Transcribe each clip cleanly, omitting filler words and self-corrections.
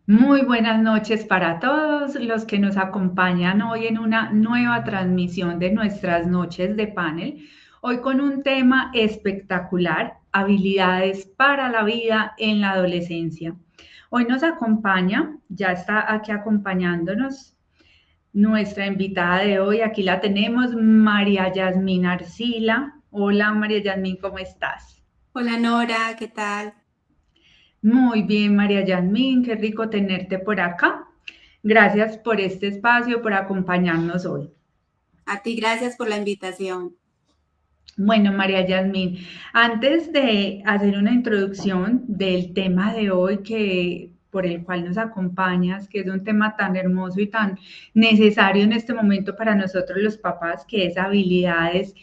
Muy buenas noches para todos los que nos acompañan hoy en una nueva transmisión de nuestras noches de panel. Hoy con un tema espectacular, habilidades para la vida en la adolescencia. Hoy nos acompaña, ya está aquí acompañándonos nuestra invitada de hoy. Aquí la tenemos, María Yasmín Arcila. Hola María Yasmín, ¿cómo estás? Hola Nora, ¿qué tal? Muy bien, María Yasmín, qué rico tenerte por acá. Gracias por este espacio, por acompañarnos hoy. A ti gracias por la invitación. Bueno, María Yasmín, antes de hacer una introducción del tema de hoy por el cual nos acompañas, que es un tema tan hermoso y tan necesario en este momento para nosotros los papás, que es habilidades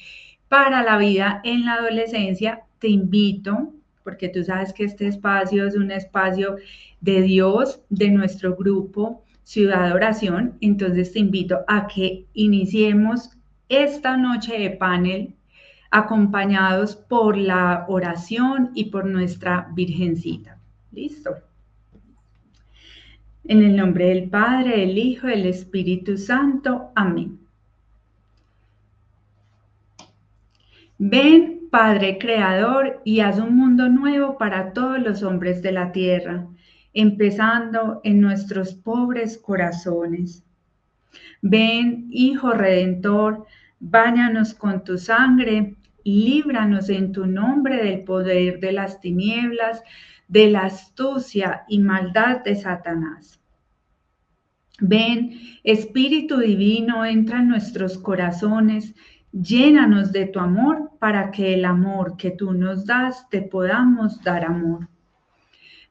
para la vida en la adolescencia, te invito, porque tú sabes que este espacio es un espacio de Dios, de nuestro grupo Ciudad de Oración, entonces te invito a que iniciemos esta noche de panel acompañados por la oración y por nuestra Virgencita. ¿Listo? En el nombre del Padre, del Hijo, del Espíritu Santo. Amén. Ven, Padre Creador, y haz un mundo nuevo para todos los hombres de la tierra, empezando en nuestros pobres corazones. Ven, Hijo Redentor, báñanos con tu sangre, líbranos en tu nombre del poder de las tinieblas, de la astucia y maldad de Satanás. Ven, Espíritu Divino, entra en nuestros corazones, llénanos de tu amor para que el amor que tú nos das te podamos dar amor.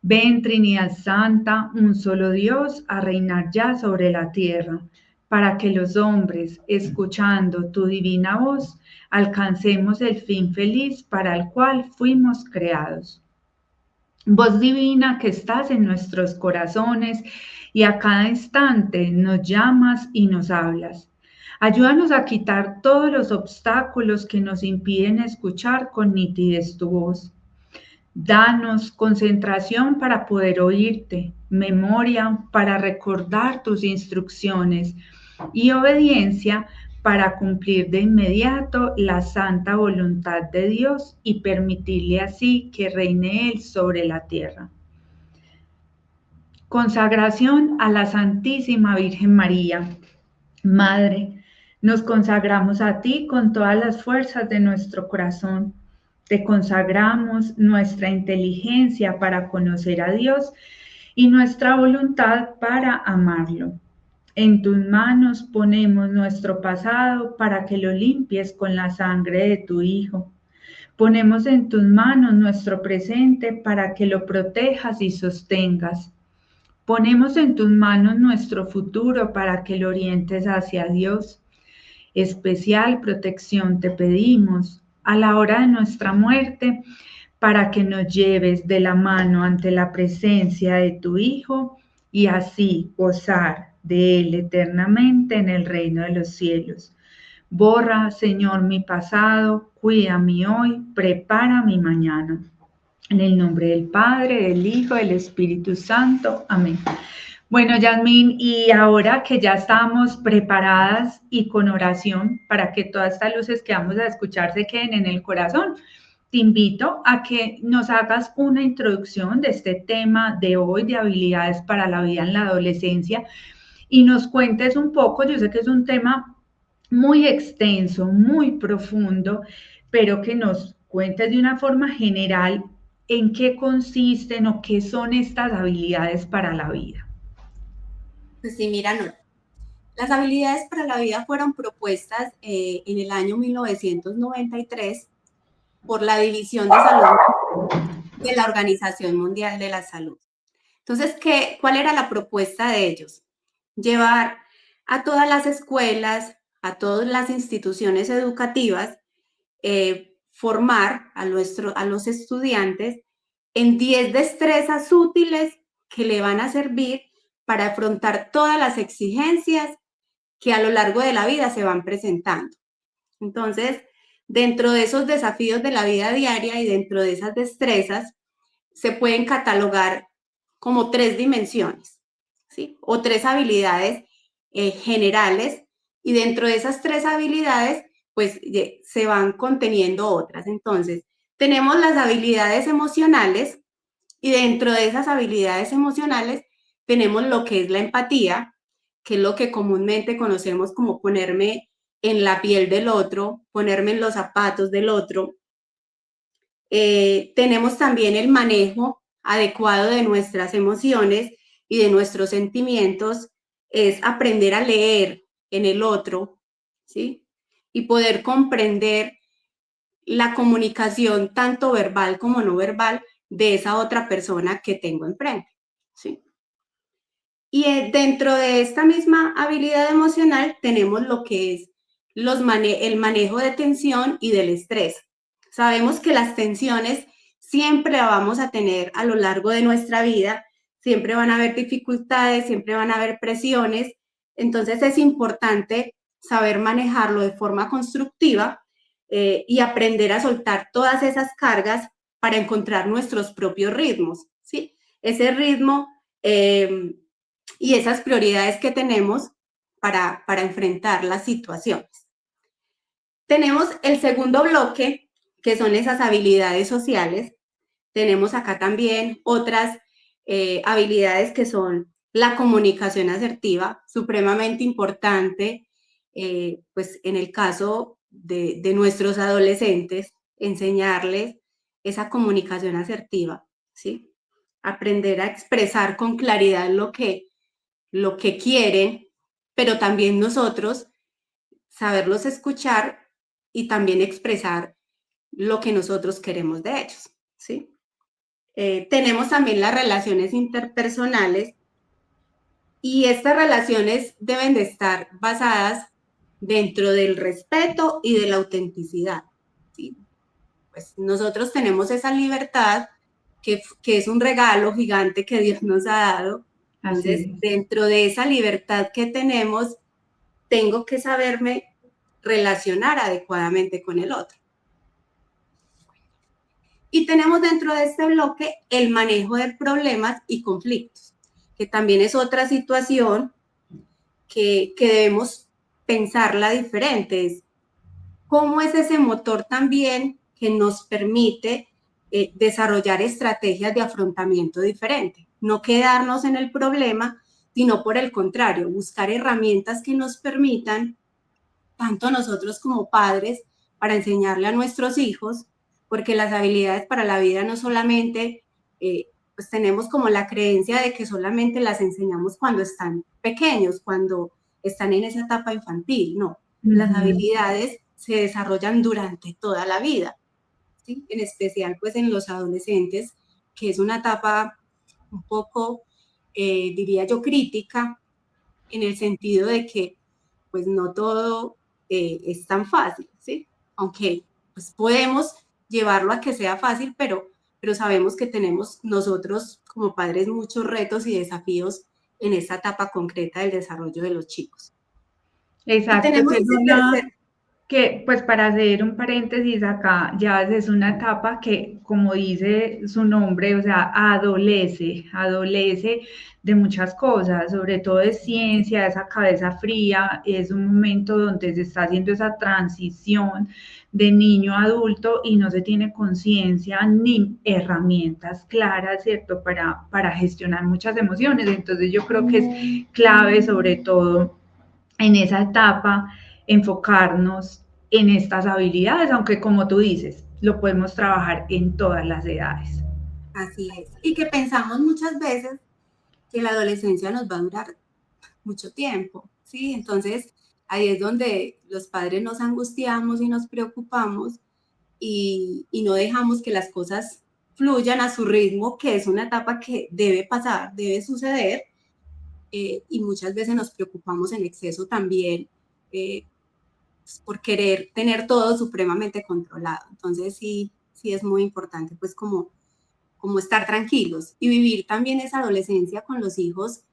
Ven, Trinidad Santa, un solo Dios, a reinar ya sobre la tierra, para que los hombres, escuchando tu divina voz, alcancemos el fin feliz para el cual fuimos creados. Voz divina que estás en nuestros corazones y a cada instante nos llamas y nos hablas. Ayúdanos a quitar todos los obstáculos que nos impiden escuchar con nitidez tu voz. Danos concentración para poder oírte, memoria para recordar tus instrucciones y obediencia para cumplir de inmediato la santa voluntad de Dios y permitirle así que reine Él sobre la tierra. Consagración a la Santísima Virgen María. Madre, nos consagramos a ti con todas las fuerzas de nuestro corazón. Te consagramos nuestra inteligencia para conocer a Dios y nuestra voluntad para amarlo. En tus manos ponemos nuestro pasado para que lo limpies con la sangre de tu Hijo. Ponemos en tus manos nuestro presente para que lo protejas y sostengas. Ponemos en tus manos nuestro futuro para que lo orientes hacia Dios. Especial protección te pedimos a la hora de nuestra muerte para que nos lleves de la mano ante la presencia de tu Hijo y así gozar de Él eternamente en el reino de los cielos. Borra, Señor, mi pasado, cuida mi hoy, prepara mi mañana. En el nombre del Padre, del Hijo, del Espíritu Santo. Amén. Bueno, Yasmín, y ahora que ya estamos preparadas y con oración para que todas estas luces que vamos a escuchar se queden en el corazón, te invito a que nos hagas una introducción de este tema de hoy, de habilidades para la vida en la adolescencia, y nos cuentes un poco, yo sé que es un tema muy extenso, muy profundo, pero que nos cuentes de una forma general en qué consisten o qué son estas habilidades para la vida. Pues sí, mira Nora, las habilidades para la vida fueron propuestas en el año 1993 por la División de Salud de la Organización Mundial de la Salud. Entonces, ¿cuál era la propuesta de ellos? Llevar a todas las escuelas, a todas las instituciones educativas, formar a los estudiantes en 10 destrezas útiles que le van a servir para afrontar todas las exigencias que a lo largo de la vida se van presentando. Entonces, dentro de esos desafíos de la vida diaria y dentro de esas destrezas, se pueden catalogar como 3 dimensiones. ¿sí? O 3 habilidades generales, y dentro de esas 3 habilidades, pues se van conteniendo otras. Entonces, tenemos las habilidades emocionales, y dentro de esas habilidades emocionales tenemos lo que es la empatía, que es lo que comúnmente conocemos como ponerme en la piel del otro, ponerme en los zapatos del otro. Tenemos también el manejo adecuado de nuestras emociones y de nuestros sentimientos, es aprender a leer en el otro, ¿sí? Y poder comprender la comunicación tanto verbal como no verbal de esa otra persona que tengo enfrente, ¿sí? Y dentro de esta misma habilidad emocional tenemos lo que es el manejo de tensión y del estrés. Sabemos que las tensiones siempre las vamos a tener a lo largo de nuestra vida, siempre van a haber dificultades, siempre van a haber presiones, entonces es importante saber manejarlo de forma constructiva y aprender a soltar todas esas cargas para encontrar nuestros propios ritmos, ¿sí? Ese ritmo y esas prioridades que tenemos para enfrentar las situaciones. Tenemos el segundo bloque, que son esas habilidades sociales. Tenemos acá también otras habilidades que son la comunicación asertiva, supremamente importante, pues en el caso de nuestros adolescentes, enseñarles esa comunicación asertiva, ¿sí? Aprender a expresar con claridad lo que quieren, pero también nosotros saberlos escuchar y también expresar lo que nosotros queremos de ellos, ¿sí? Tenemos también las relaciones interpersonales, y estas relaciones deben de estar basadas dentro del respeto y de la autenticidad, ¿sí? Pues nosotros tenemos esa libertad que es un regalo gigante que Dios nos ha dado. Entonces, dentro de esa libertad que tenemos, tengo que saberme relacionar adecuadamente con el otro. Y tenemos dentro de este bloque el manejo de problemas y conflictos, que también es otra situación que debemos pensarla diferente. Es cómo es ese motor también que nos permite desarrollar estrategias de afrontamiento diferente. No quedarnos en el problema, sino por el contrario, buscar herramientas que nos permitan, tanto nosotros como padres, para enseñarle a nuestros hijos, porque las habilidades para la vida no solamente, pues tenemos como la creencia de que solamente las enseñamos cuando están pequeños, cuando están en esa etapa infantil, no. Las habilidades se desarrollan durante toda la vida, ¿sí? En especial pues en los adolescentes, que es una etapa un poco, diría yo, crítica, en el sentido de que pues no todo es tan fácil, ¿sí? Aunque pues podemos llevarlo a que sea fácil, pero sabemos que tenemos nosotros como padres muchos retos y desafíos en esta etapa concreta del desarrollo de los chicos. Exacto, y tenemos ese tercer... que pues para hacer un paréntesis acá, ya es una etapa que, como dice su nombre, o sea, adolece de muchas cosas, sobre todo de ciencia, esa cabeza fría, es un momento donde se está haciendo esa transición de niño a adulto y no se tiene conciencia ni herramientas claras, ¿cierto?, para gestionar muchas emociones. Entonces yo creo que es clave, sobre todo en esa etapa, enfocarnos en estas habilidades, aunque como tú dices, lo podemos trabajar en todas las edades. Así es. Y que pensamos muchas veces que la adolescencia nos va a durar mucho tiempo, ¿sí? Entonces, ahí es donde los padres nos angustiamos y nos preocupamos y no dejamos que las cosas fluyan a su ritmo, que es una etapa que debe pasar, debe suceder, y muchas veces nos preocupamos en exceso también pues, por querer tener todo supremamente controlado. Entonces, sí es muy importante, pues, como estar tranquilos y vivir también esa adolescencia con los hijos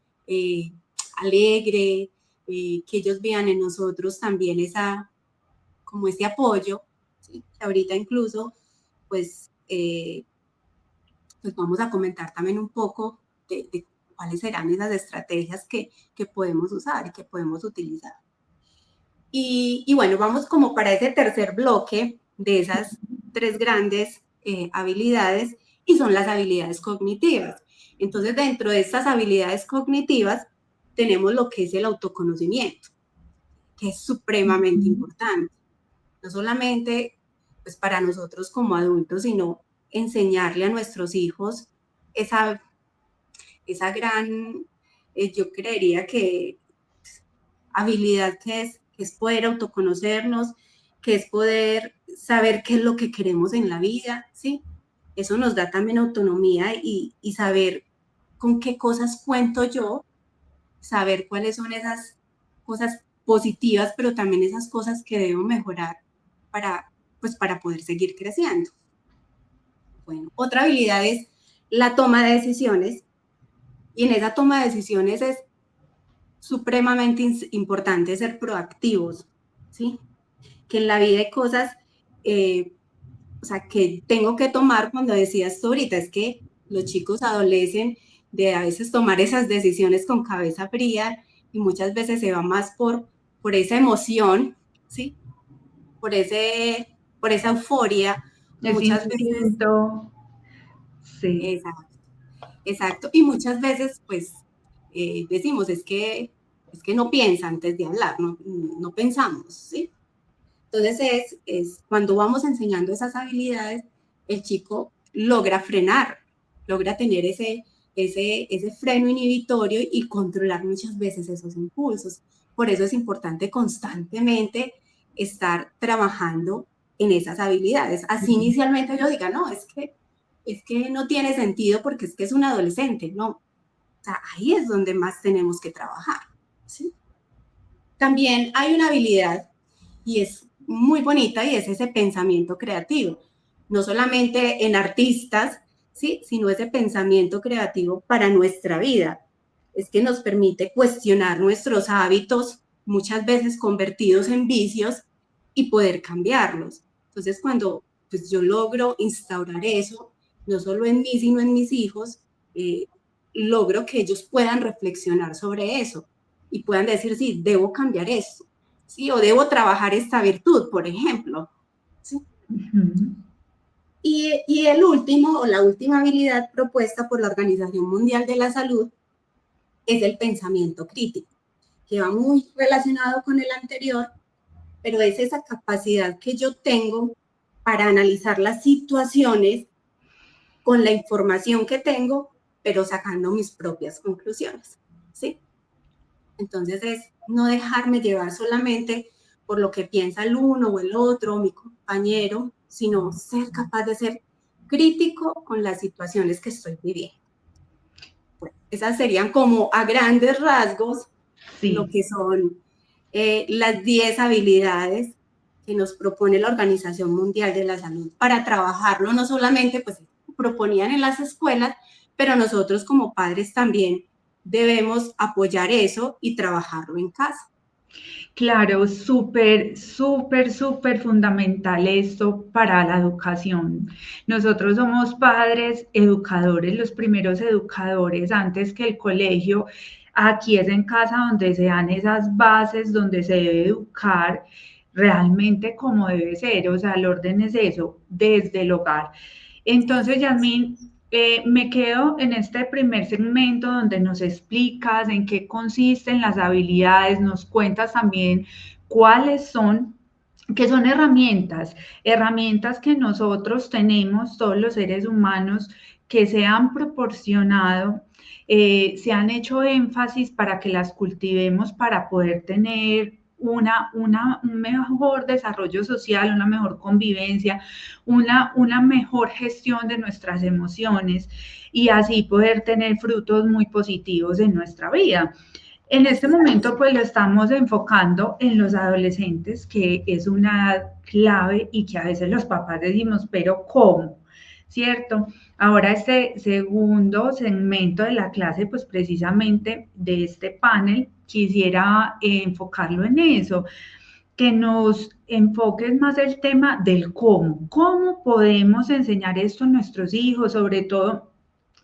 alegre, que ellos vean en nosotros también como ese apoyo, ¿sí? Que ahorita incluso, pues vamos a comentar también un poco de cuáles serán esas estrategias que podemos usar y que podemos utilizar. Y bueno, vamos como para ese tercer bloque de esas tres grandes habilidades, y son las habilidades cognitivas. Entonces, dentro de estas habilidades cognitivas tenemos lo que es el autoconocimiento, que es supremamente importante. No solamente pues, para nosotros como adultos, sino enseñarle a nuestros hijos esa gran, yo creería que habilidad que es poder autoconocernos, que es poder saber qué es lo que queremos en la vida, ¿sí? Eso nos da también autonomía y saber con qué cosas cuento yo, saber cuáles son esas cosas positivas, pero también esas cosas que debo mejorar para poder seguir creciendo. Bueno, otra habilidad es la toma de decisiones, y en esa toma de decisiones es supremamente importante ser proactivos, ¿sí? Que en la vida hay cosas, o sea, que tengo que tomar. Cuando decías tú ahorita, es que los chicos adolecen de a veces tomar esas decisiones con cabeza fría, y muchas veces se va más por esa emoción, ¿sí? Por esa euforia, Es muchas veces. instinto, sí. Exacto, exacto. Y muchas veces, pues, decimos, es que no piensa antes de hablar, no pensamos, ¿sí? Entonces es cuando vamos enseñando esas habilidades, el chico logra frenar, logra tener ese freno inhibitorio y controlar muchas veces esos impulsos. Por eso es importante constantemente estar trabajando en esas habilidades. Así inicialmente yo diga, no, es que no tiene sentido porque es que es un adolescente, no. O sea, ahí es donde más tenemos que trabajar, ¿sí? También hay una habilidad, y es muy bonita, y es ese pensamiento creativo. No solamente en artistas, ¿sí? Sino ese pensamiento creativo para nuestra vida. Es que nos permite cuestionar nuestros hábitos, muchas veces convertidos en vicios, y poder cambiarlos. Entonces, cuando pues, yo logro instaurar eso, no solo en mí, sino en mis hijos, logro que ellos puedan reflexionar sobre eso y puedan decir, sí, debo cambiar esto, ¿sí? O debo trabajar esta virtud, por ejemplo, ¿sí? Y el último, o la última habilidad propuesta por la Organización Mundial de la Salud, es el pensamiento crítico, que va muy relacionado con el anterior, pero es esa capacidad que yo tengo para analizar las situaciones con la información que tengo, pero sacando mis propias conclusiones, ¿sí? Entonces es no dejarme llevar solamente por lo que piensa el uno o el otro, o mi compañero, sino ser capaz de ser crítico con las situaciones que estoy viviendo. Bueno, esas serían como a grandes rasgos lo que son las 10 habilidades que nos propone la Organización Mundial de la Salud para trabajarlo. No solamente pues proponían en las escuelas, pero nosotros como padres también debemos apoyar eso y trabajarlo en casa. Claro, súper, súper, súper fundamental esto para la educación. Nosotros somos padres, educadores, los primeros educadores antes que el colegio. Aquí es en casa donde se dan esas bases, donde se debe educar realmente como debe ser. O sea, el orden es eso, desde el hogar. Entonces, Yasmín, me quedo en este primer segmento donde nos explicas en qué consisten las habilidades, nos cuentas también cuáles son, que son herramientas, herramientas que nosotros tenemos, todos los seres humanos, que se han proporcionado, se han hecho énfasis para que las cultivemos para poder tener un mejor desarrollo social, una mejor convivencia, una mejor gestión de nuestras emociones y así poder tener frutos muy positivos en nuestra vida. En este momento, pues lo estamos enfocando en los adolescentes, que es una clave y que a veces los papás decimos, pero ¿cómo? ¿Cierto? Ahora este segundo segmento de la clase, pues precisamente de este panel, quisiera enfocarlo en eso, que nos enfoques más el tema del cómo podemos enseñar esto a nuestros hijos, sobre todo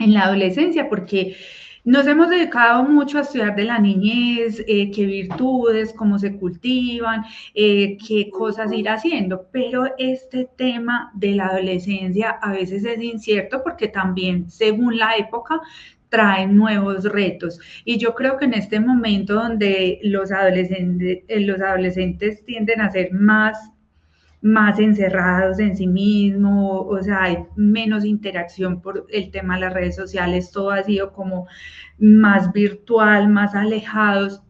en la adolescencia, porque Nos hemos dedicado mucho a estudiar de la niñez, qué virtudes, cómo se cultivan, qué cosas ir haciendo, pero este tema de la adolescencia a veces es incierto porque también, según la época, traen nuevos retos. Y yo creo que en este momento donde los adolescentes tienden a ser más encerrados en sí mismos, o sea, hay menos interacción por el tema de las redes sociales, todo ha sido como más virtual, más alejados.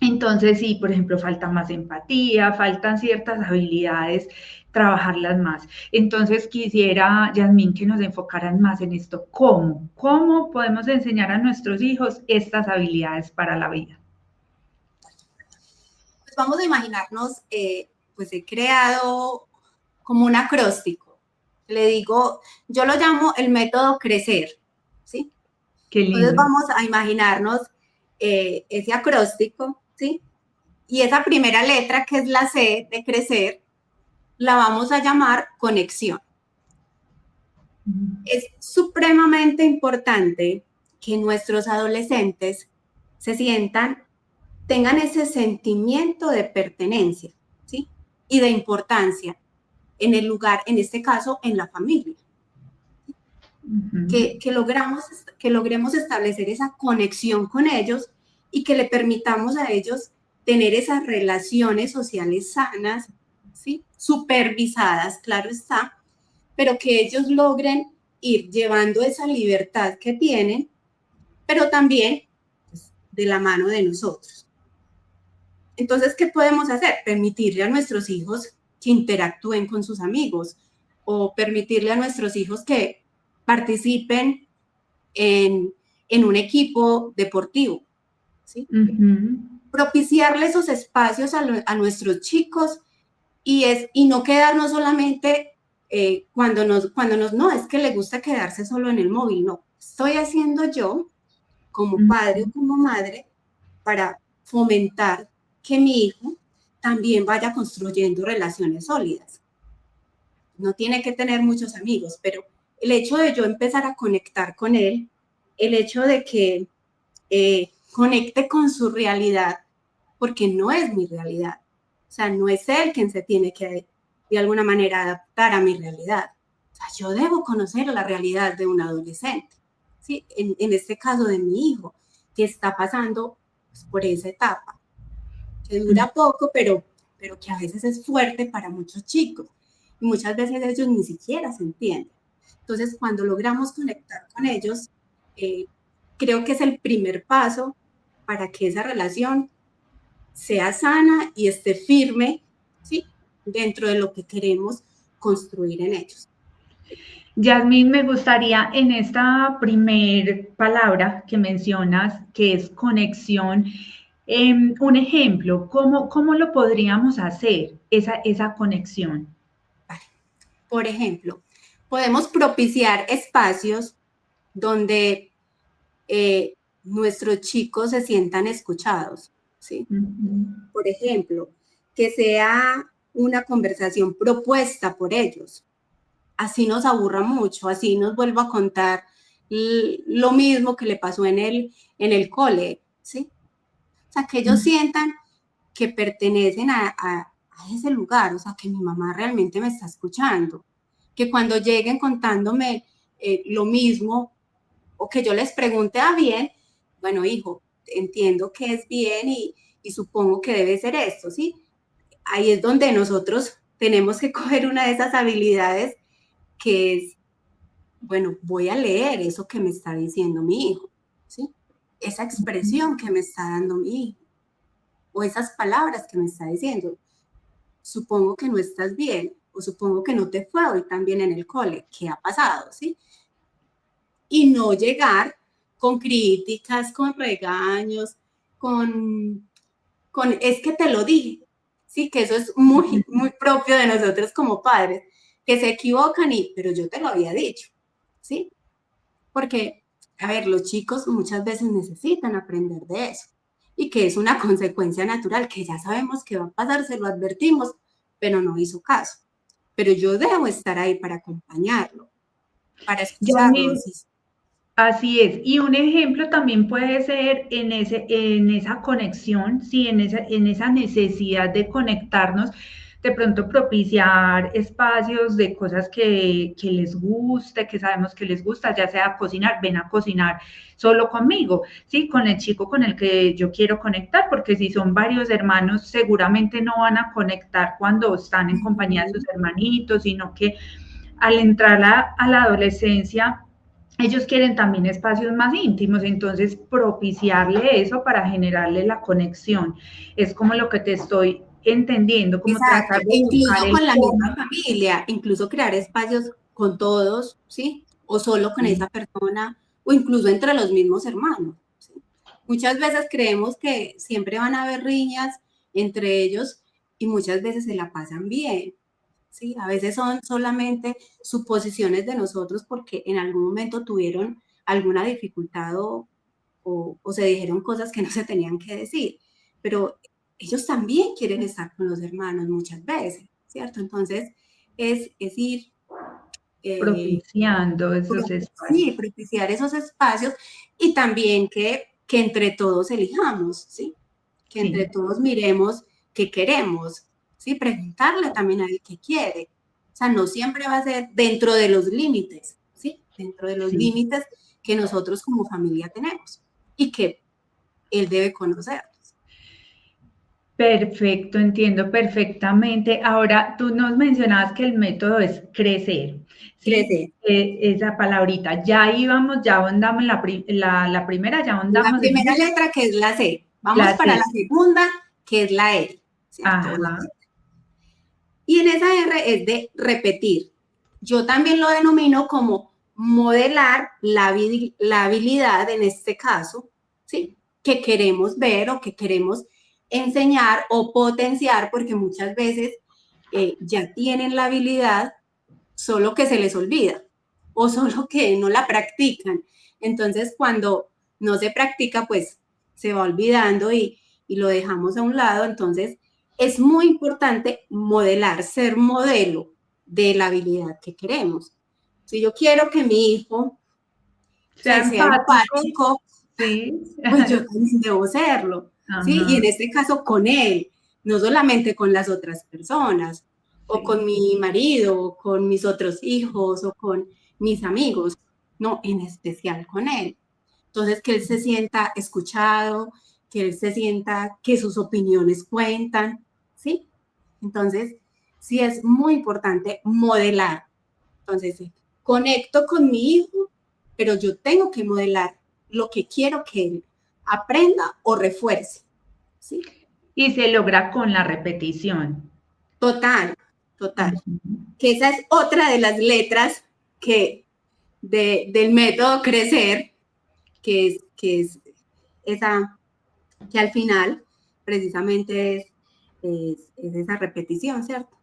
Entonces, sí, por ejemplo, falta más empatía, faltan ciertas habilidades, trabajarlas más. Entonces, quisiera, Yasmín, que nos enfocaran más en esto. ¿Cómo podemos enseñar a nuestros hijos estas habilidades para la vida? Pues vamos a imaginarnos, pues he creado como un acróstico. Le digo, yo lo llamo el método crecer, ¿sí? Qué Entonces lindo. vamos a imaginarnos ese acróstico, ¿sí? Y esa primera letra, que es la C de crecer, la vamos a llamar conexión. Es supremamente importante que nuestros adolescentes se sientan, tengan ese sentimiento de pertenencia, ¿sí? Y de importancia en el lugar, en este caso, en la familia. Que logremos establecer esa conexión con ellos y que le permitamos a ellos tener esas relaciones sociales sanas, ¿sí? Supervisadas, claro está, pero que ellos logren ir llevando esa libertad que tienen, pero también pues, de la mano de nosotros. Entonces, ¿qué podemos hacer? Permitirle a nuestros hijos que interactúen con sus amigos o permitirle a nuestros hijos que participen en un equipo deportivo, ¿sí? Propiciarle esos espacios a nuestros chicos y no quedarnos solamente no, es que le gusta quedarse solo en el móvil, no. Estoy haciendo yo, como padre o como madre, para fomentar que mi hijo también vaya construyendo relaciones sólidas. No tiene que tener muchos amigos, pero el hecho de yo empezar a conectar con él, el hecho de que conecte con su realidad, porque no es mi realidad. O sea, no es él quien se tiene que, de alguna manera, adaptar a mi realidad. O sea, yo debo conocer la realidad de un adolescente, ¿sí? En este caso de mi hijo, que está pasando pues, por esa etapa, que dura poco, pero que a veces es fuerte para muchos chicos. Y muchas veces ellos ni siquiera se entienden. Entonces, cuando logramos conectar con ellos, creo que es el primer paso para que esa relación sea sana y esté firme, ¿sí? Dentro de lo que queremos construir en ellos. Yasmín, me gustaría en esta primer palabra que mencionas, que es conexión, un ejemplo, ¿cómo lo podríamos hacer, esa conexión? Vale. Por ejemplo, podemos propiciar espacios donde nuestros chicos se sientan escuchados, ¿sí? Por ejemplo, que sea una conversación propuesta por ellos. Así nos aburra mucho, así nos vuelva a contar lo mismo que le pasó en el cole, ¿sí? O sea, que ellos sientan que pertenecen a ese lugar, o sea, que mi mamá realmente me está escuchando, que cuando lleguen contándome lo mismo o que yo les pregunte, bien, bueno, hijo, entiendo que es bien y supongo que debe ser esto, ¿sí? Ahí es donde nosotros tenemos que coger una de esas habilidades que es, bueno, voy a leer eso que me está diciendo mi hijo, ¿sí? Esa expresión que me está dando mi hijo o esas palabras que me está diciendo. Supongo que no estás bien o supongo que no te fue hoy tan bien en el cole. ¿Qué ha pasado? ¿Sí? Y no llegar con críticas, con regaños, es que te lo dije. Sí, que eso es muy, muy propio de nosotros como padres, que se equivocan pero yo te lo había dicho. ¿Sí? Porque, a ver, los chicos muchas veces necesitan aprender de eso y que es una consecuencia natural, que ya sabemos que va a pasar, se lo advertimos, pero no hizo caso. Pero yo debo estar ahí para acompañarlo, para escucharlo. Yasmín, ¿Sí? Así es. Y un ejemplo también puede ser en esa conexión, sí, en esa necesidad de conectarnos, de pronto propiciar espacios de cosas que les guste, que sabemos que les gusta, ya sea cocinar, ven a cocinar solo conmigo, sí, con el chico con el que yo quiero conectar, porque si son varios hermanos, seguramente no van a conectar cuando están en compañía de sus hermanitos, sino que al entrar a la adolescencia, ellos quieren también espacios más íntimos, entonces propiciarle eso para generarle la conexión. Es como lo que te estoy entendiendo, como Exacto, tratar de buscar incluso el con la misma cómo. familia, incluso crear espacios con todos, ¿sí? O solo con Sí, esa persona, o incluso entre los mismos hermanos, ¿sí? Muchas veces creemos que siempre van a haber riñas entre ellos y muchas veces se la pasan bien, ¿sí? A veces son solamente suposiciones de nosotros porque en algún momento tuvieron alguna dificultad o se dijeron cosas que no se tenían que decir, pero ellos también quieren estar con los hermanos muchas veces, ¿cierto? Entonces, es ir, propiciando esos espacios. sí, propiciar esos espacios y también que entre todos elijamos, ¿sí? Que entre Sí, todos miremos qué queremos, ¿sí? Preguntarle también a él qué quiere. O sea, no siempre va a ser dentro de los límites, ¿sí? Dentro de los sí. límites que nosotros como familia tenemos y que él debe conocer. Perfecto, entiendo perfectamente. Ahora, tú nos mencionabas que el método es crecer, ¿sí? Crecer. Esa palabrita. Ya íbamos, ya ahondamos la primera, ya La ahondamos en primera esa, letra que es la C. Vamos la para la C. segunda, que es la E, ¿cierto? Ajá, Y en esa R es de repetir. Yo también lo denomino como modelar la habilidad, en este caso, ¿sí? Que queremos ver o que queremos enseñar o potenciar, porque muchas veces ya tienen la habilidad, solo que se les olvida o solo que no la practican. Entonces, cuando no se practica, pues se va olvidando y lo dejamos a un lado. Entonces, es muy importante modelar, ser modelo de la habilidad que queremos. Si yo quiero que mi hijo sea sea empático, empático, sí. pues yo también debo serlo, ¿sí? Y Ajá, en este caso con él, no solamente con las otras personas, o sí, con mi marido, o con mis otros hijos, o con mis amigos, no, en especial con él. Entonces, que él se sienta escuchado, que él se sienta que sus opiniones cuentan, ¿sí? Entonces, sí es muy importante modelar. Entonces, conecto con mi hijo, pero yo tengo que modelar lo que quiero que él aprenda o refuerce, ¿sí? y se logra con la repetición. Total, total. Ujú. Que esa es otra de las letras que del método crecer, que es esa, que al final precisamente es esa repetición, ¿cierto?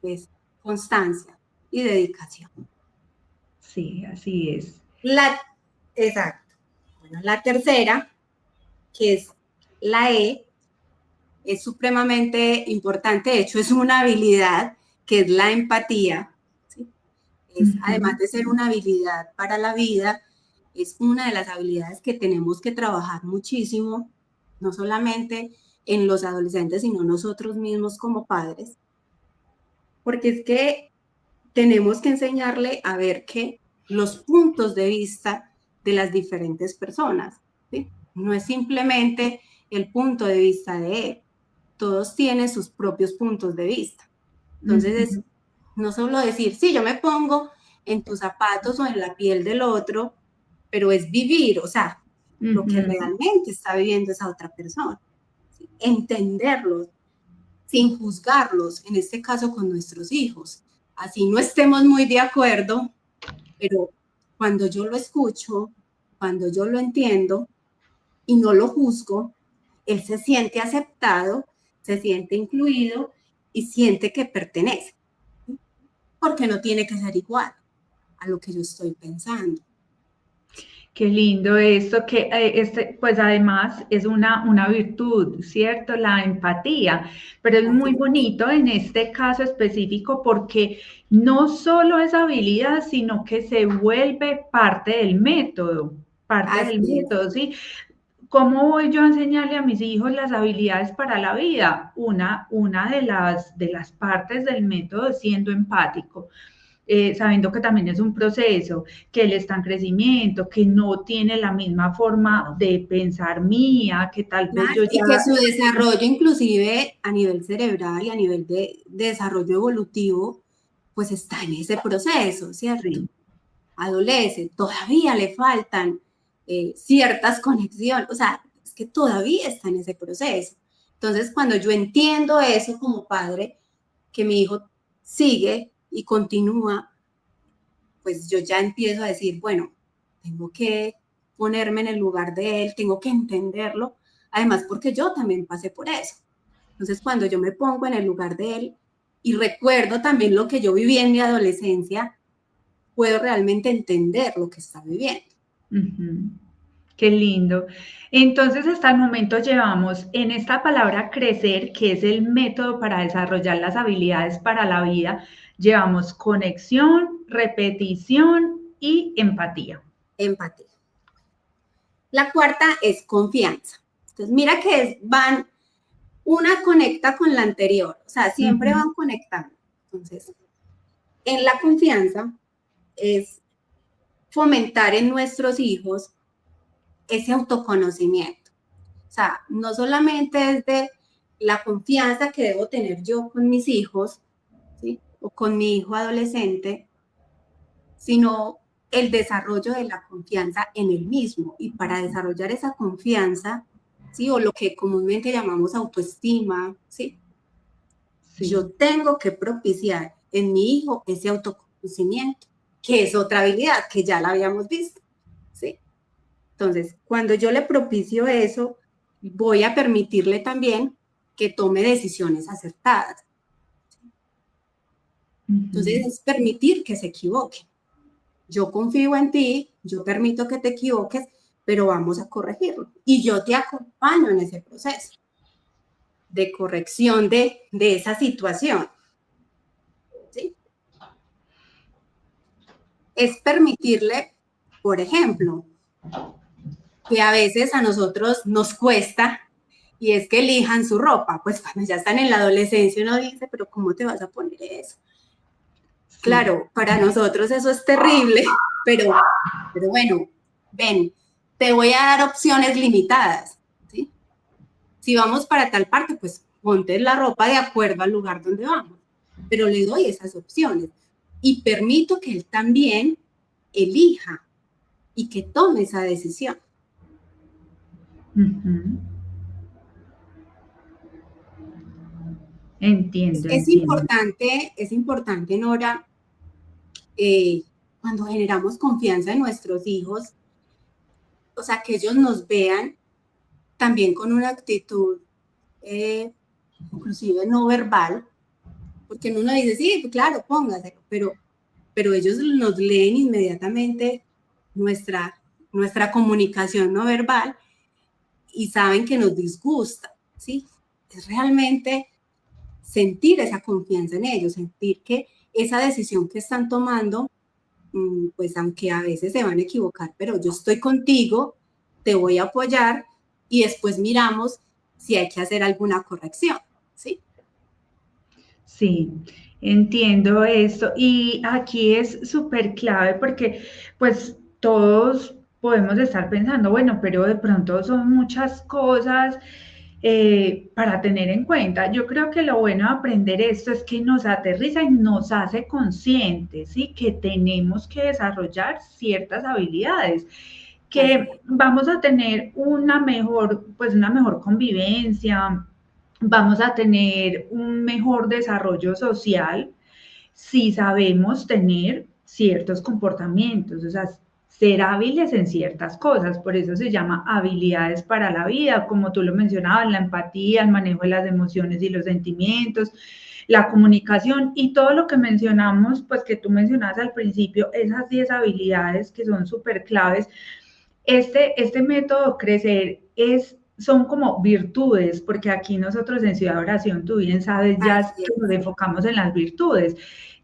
Es constancia y dedicación. Sí, así es. La, exacto. Bueno, la tercera, que es la E, es supremamente importante. De hecho, es una habilidad que es la empatía. ¿Sí? Es, además Ujú. de ser una habilidad para la vida, es una de las habilidades que tenemos que trabajar muchísimo, no solamente en los adolescentes, sino nosotros mismos como padres, porque es que tenemos que enseñarle a ver que los puntos de vista de las diferentes personas, ¿sí? No es simplemente el punto de vista de él, todos tienen sus propios puntos de vista. Entonces es Ujú. no solo decir, sí, yo me pongo en tus zapatos o en la piel del otro, pero es vivir, o sea, lo que Ujú. realmente está viviendo esa otra persona, ¿sí? Entenderlos sin juzgarlos, en este caso con nuestros hijos. Así no estemos muy de acuerdo, pero cuando yo lo escucho, cuando yo lo entiendo y no lo juzgo, él se siente aceptado, se siente incluido y siente que pertenece, porque no tiene que ser igual a lo que yo estoy pensando. Qué lindo esto, que pues además es una virtud, ¿cierto? La empatía, pero es muy Así, bonito en este caso específico porque no solo es habilidad, sino que se vuelve parte del así es. método, ¿sí? ¿Cómo voy yo a enseñarle a mis hijos las habilidades para la vida? Una de las partes del método es siendo empático. Sabiendo que también es un proceso, que él está en crecimiento, que no tiene la misma forma de pensar mía, que tal vez Claro, yo y que ya... su desarrollo inclusive a nivel cerebral y a nivel de desarrollo evolutivo, pues está en ese proceso, ¿cierto? Sí. Adolece, todavía le faltan ciertas conexiones, o sea, es que todavía está en ese proceso. Entonces, cuando yo entiendo eso como padre, que mi hijo sigue y continúa, pues yo ya empiezo a decir, bueno, tengo que ponerme en el lugar de él, tengo que entenderlo, además porque yo también pasé por eso. Entonces, cuando yo me pongo en el lugar de él y recuerdo también lo que yo viví en mi adolescencia, puedo realmente entender lo que está viviendo. Ujú. Qué lindo. Entonces, hasta el momento llevamos en esta palabra crecer, que es el método para desarrollar las habilidades para la vida, llevamos conexión, repetición y empatía. Empatía. La cuarta es confianza. Entonces, mira que van, una conecta con la anterior, o sea, siempre Ujú. van conectando. Entonces, en la confianza es fomentar en nuestros hijos ese autoconocimiento. O sea, no solamente es de la confianza que debo tener yo con mis hijos, ¿sí? O con mi hijo adolescente, sino el desarrollo de la confianza en el mismo. Y para desarrollar esa confianza, ¿sí? O lo que comúnmente llamamos autoestima, ¿sí? Sí. Yo tengo que propiciar en mi hijo ese autoconocimiento, que es otra habilidad que ya la habíamos visto, ¿sí? Entonces, cuando yo le propicio eso, voy a permitirle también que tome decisiones acertadas. Entonces, Ujú. es permitir que se equivoque. Yo confío en ti, yo permito que te equivoques, pero vamos a corregirlo. Y yo te acompaño en ese proceso de corrección de esa situación. ¿Sí? Es permitirle, por ejemplo, que a veces a nosotros nos cuesta y es que elijan su ropa. Pues cuando ya están en la adolescencia uno dice, pero ¿cómo te vas a poner eso? Sí. Claro, para nosotros eso es terrible, pero bueno, ven, te voy a dar opciones limitadas, ¿sí? Si vamos para tal parte, pues ponte la ropa de acuerdo al lugar donde vamos, pero le doy esas opciones y permito que él también elija y que tome esa decisión. Ujú. Entiendo, entiendo. Es importante, Nora, cuando generamos confianza en nuestros hijos, o sea, que ellos nos vean también con una actitud, eh, inclusive no verbal, porque uno dice, sí, pues claro, póngaselo, pero ellos nos leen inmediatamente nuestra, nuestra comunicación no verbal y saben que nos disgusta, ¿sí? Es realmente sentir esa confianza en ellos, sentir que esa decisión que están tomando, pues aunque a veces se van a equivocar, pero yo estoy contigo, te voy a apoyar y después miramos si hay que hacer alguna corrección, ¿sí? Sí, entiendo esto. Y aquí es súper clave porque pues todos podemos estar pensando, bueno, pero de pronto son muchas cosas para tener en cuenta. Yo creo que lo bueno de aprender esto es que nos aterriza y nos hace conscientes, ¿sí? Que tenemos que desarrollar ciertas habilidades, Así que es. vamos a tener pues una mejor convivencia, vamos a tener un mejor desarrollo social si sabemos tener ciertos comportamientos, o sea, ser hábiles en ciertas cosas, por eso se llama habilidades para la vida, como tú lo mencionabas, la empatía, el manejo de las emociones y los sentimientos, la comunicación y todo lo que mencionamos, pues que tú mencionabas al principio, esas 10 habilidades que son súper claves Este método crecer son como virtudes, porque aquí nosotros en Ciudad Oración, tú bien sabes, ya que nos enfocamos en las virtudes,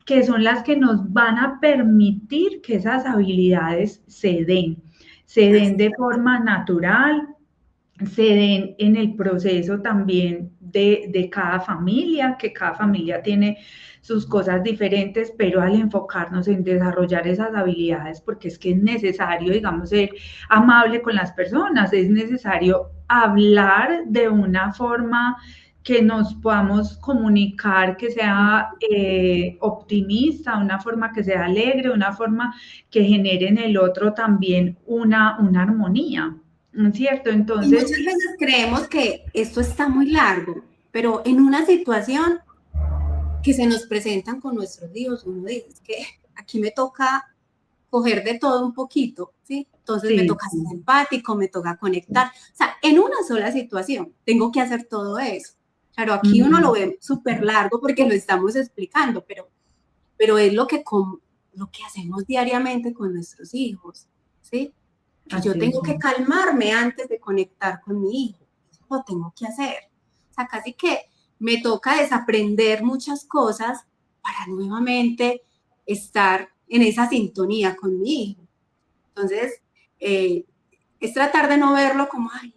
que son las que nos van a permitir que esas habilidades se den de forma natural, se den en el proceso también de cada familia, que cada familia tiene sus cosas diferentes, pero al enfocarnos en desarrollar esas habilidades, porque es que es necesario, digamos, ser amable con las personas, es necesario hablar de una forma que nos podamos comunicar, que sea optimista, una forma que sea alegre, una forma que genere en el otro también una armonía. ¿Cierto? Y Entonces, muchas veces creemos que esto está muy largo, pero en una situación que se nos presentan con nuestros hijos, uno dice, es que aquí me toca coger de todo un poquito, ¿sí? Entonces me toca ser empático, me toca conectar. O sea, en una sola situación tengo que hacer todo eso. Claro, aquí uno lo ve súper largo porque lo estamos explicando, pero es lo que hacemos diariamente con nuestros hijos, ¿sí? Que yo tengo que calmarme antes de conectar con mi hijo. Eso lo tengo que hacer. O sea, casi que me toca desaprender muchas cosas para nuevamente estar en esa sintonía con mi hijo. Entonces, es tratar de no verlo como, ay,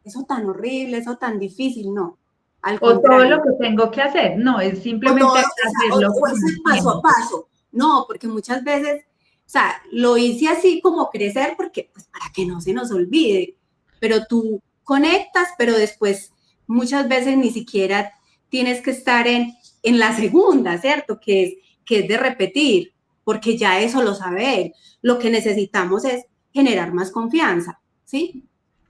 eso tan horrible, eso tan difícil, no. Al contrario. todo lo que tengo que hacer, no, es simplemente hacerlo. O ese paso a paso. No, porque muchas veces, o sea, lo hice así como crecer porque, pues, para que no se nos olvide. Pero tú conectas, pero después muchas veces ni siquiera tienes que estar en la segunda, ¿cierto? Que es de repetir, porque ya eso lo sabe él. Lo que necesitamos es generar más confianza, ¿sí?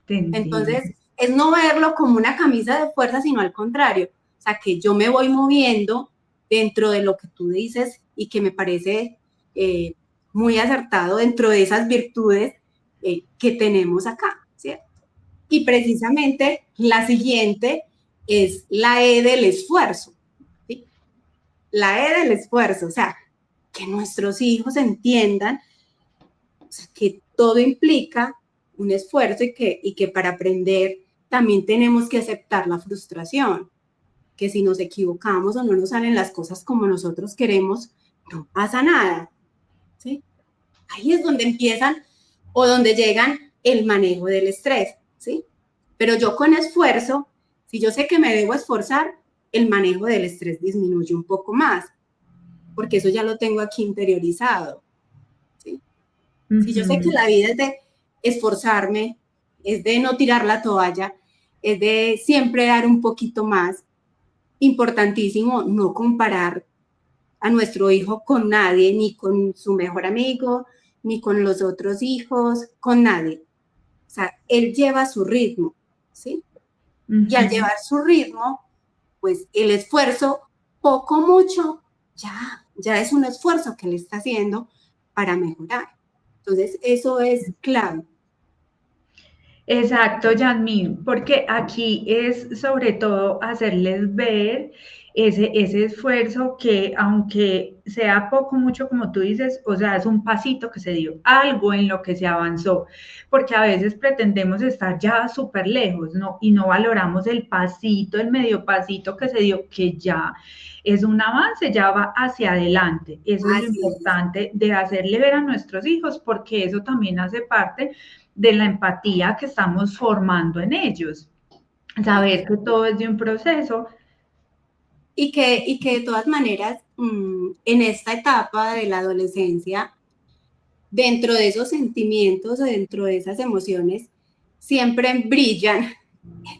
Entonces, es no verlo como una camisa de fuerza, sino al contrario. O sea, que yo me voy moviendo dentro de lo que tú dices y que me parece muy acertado dentro de esas virtudes que tenemos acá, ¿cierto? Y precisamente la siguiente es la E del esfuerzo, ¿sí? La E del esfuerzo, o sea, que nuestros hijos entiendan, o sea, que todo implica un esfuerzo y que para aprender también tenemos que aceptar la frustración, que si nos equivocamos o no nos salen las cosas como nosotros queremos, no pasa nada, ¿sí? Ahí es donde empiezan o donde llegan el manejo del estrés, ¿sí? Pero yo con esfuerzo, si yo sé que me debo esforzar, el manejo del estrés disminuye un poco más, porque eso ya lo tengo aquí interiorizado, ¿sí? Si yo sé que la vida es de esforzarme, es de no tirar la toalla, es de siempre dar un poquito más, importantísimo no comparar a nuestro hijo con nadie, ni con su mejor amigo, ni con los otros hijos, con nadie. O sea, él lleva su ritmo, ¿sí? Y al llevar su ritmo, pues el esfuerzo, poco, mucho, ya es un esfuerzo que le está haciendo para mejorar. Entonces, eso es clave. Exacto, Yasmín, porque aquí es sobre todo hacerles ver ese esfuerzo que aunque sea poco, mucho, como tú dices, o sea, es un pasito que se dio, algo en lo que se avanzó, porque a veces pretendemos estar ya súper lejos, ¿no? Y no valoramos el pasito, el medio pasito que se dio, que ya es un avance, ya va hacia adelante. Eso es lo importante de hacerle ver a nuestros hijos, porque eso también hace parte de la empatía que estamos formando en ellos. Saber que todo es de un proceso. Y que de todas maneras, en esta etapa de la adolescencia, dentro de esos sentimientos o dentro de esas emociones, siempre brillan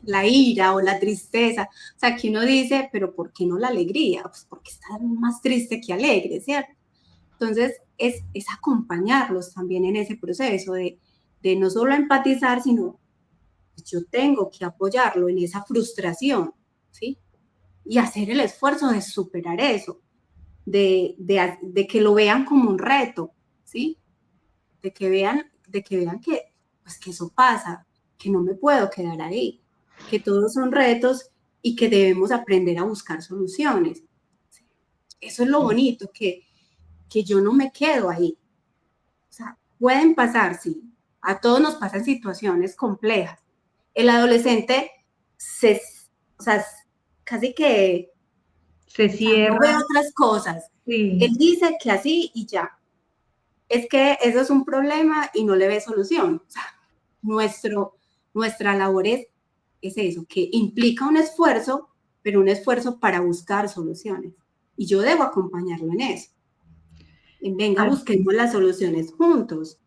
la ira o la tristeza. O sea, que uno dice, pero ¿por qué no la alegría? Pues porque está más triste que alegre, ¿cierto? Entonces, es acompañarlos también en ese proceso de no solo empatizar, sino yo tengo que apoyarlo en esa frustración, ¿sí? Y hacer el esfuerzo de superar eso, de que lo vean como un reto, ¿sí? De que vean que, pues, que eso pasa, que no me puedo quedar ahí, que todos son retos y que debemos aprender a buscar soluciones. ¿Sí? Eso es lo bonito, que yo no me quedo ahí. O sea, pueden pasar, sí, A todos nos pasan situaciones complejas. El adolescente o sea, casi que se no ve cierra. otras cosas. Sí. Él dice que así y ya. Es que eso es un problema y no le ve solución. O sea, nuestra labor es eso, que implica un esfuerzo, pero un esfuerzo para buscar soluciones. Y yo debo acompañarlo en eso. Venga, busquemos las soluciones juntos.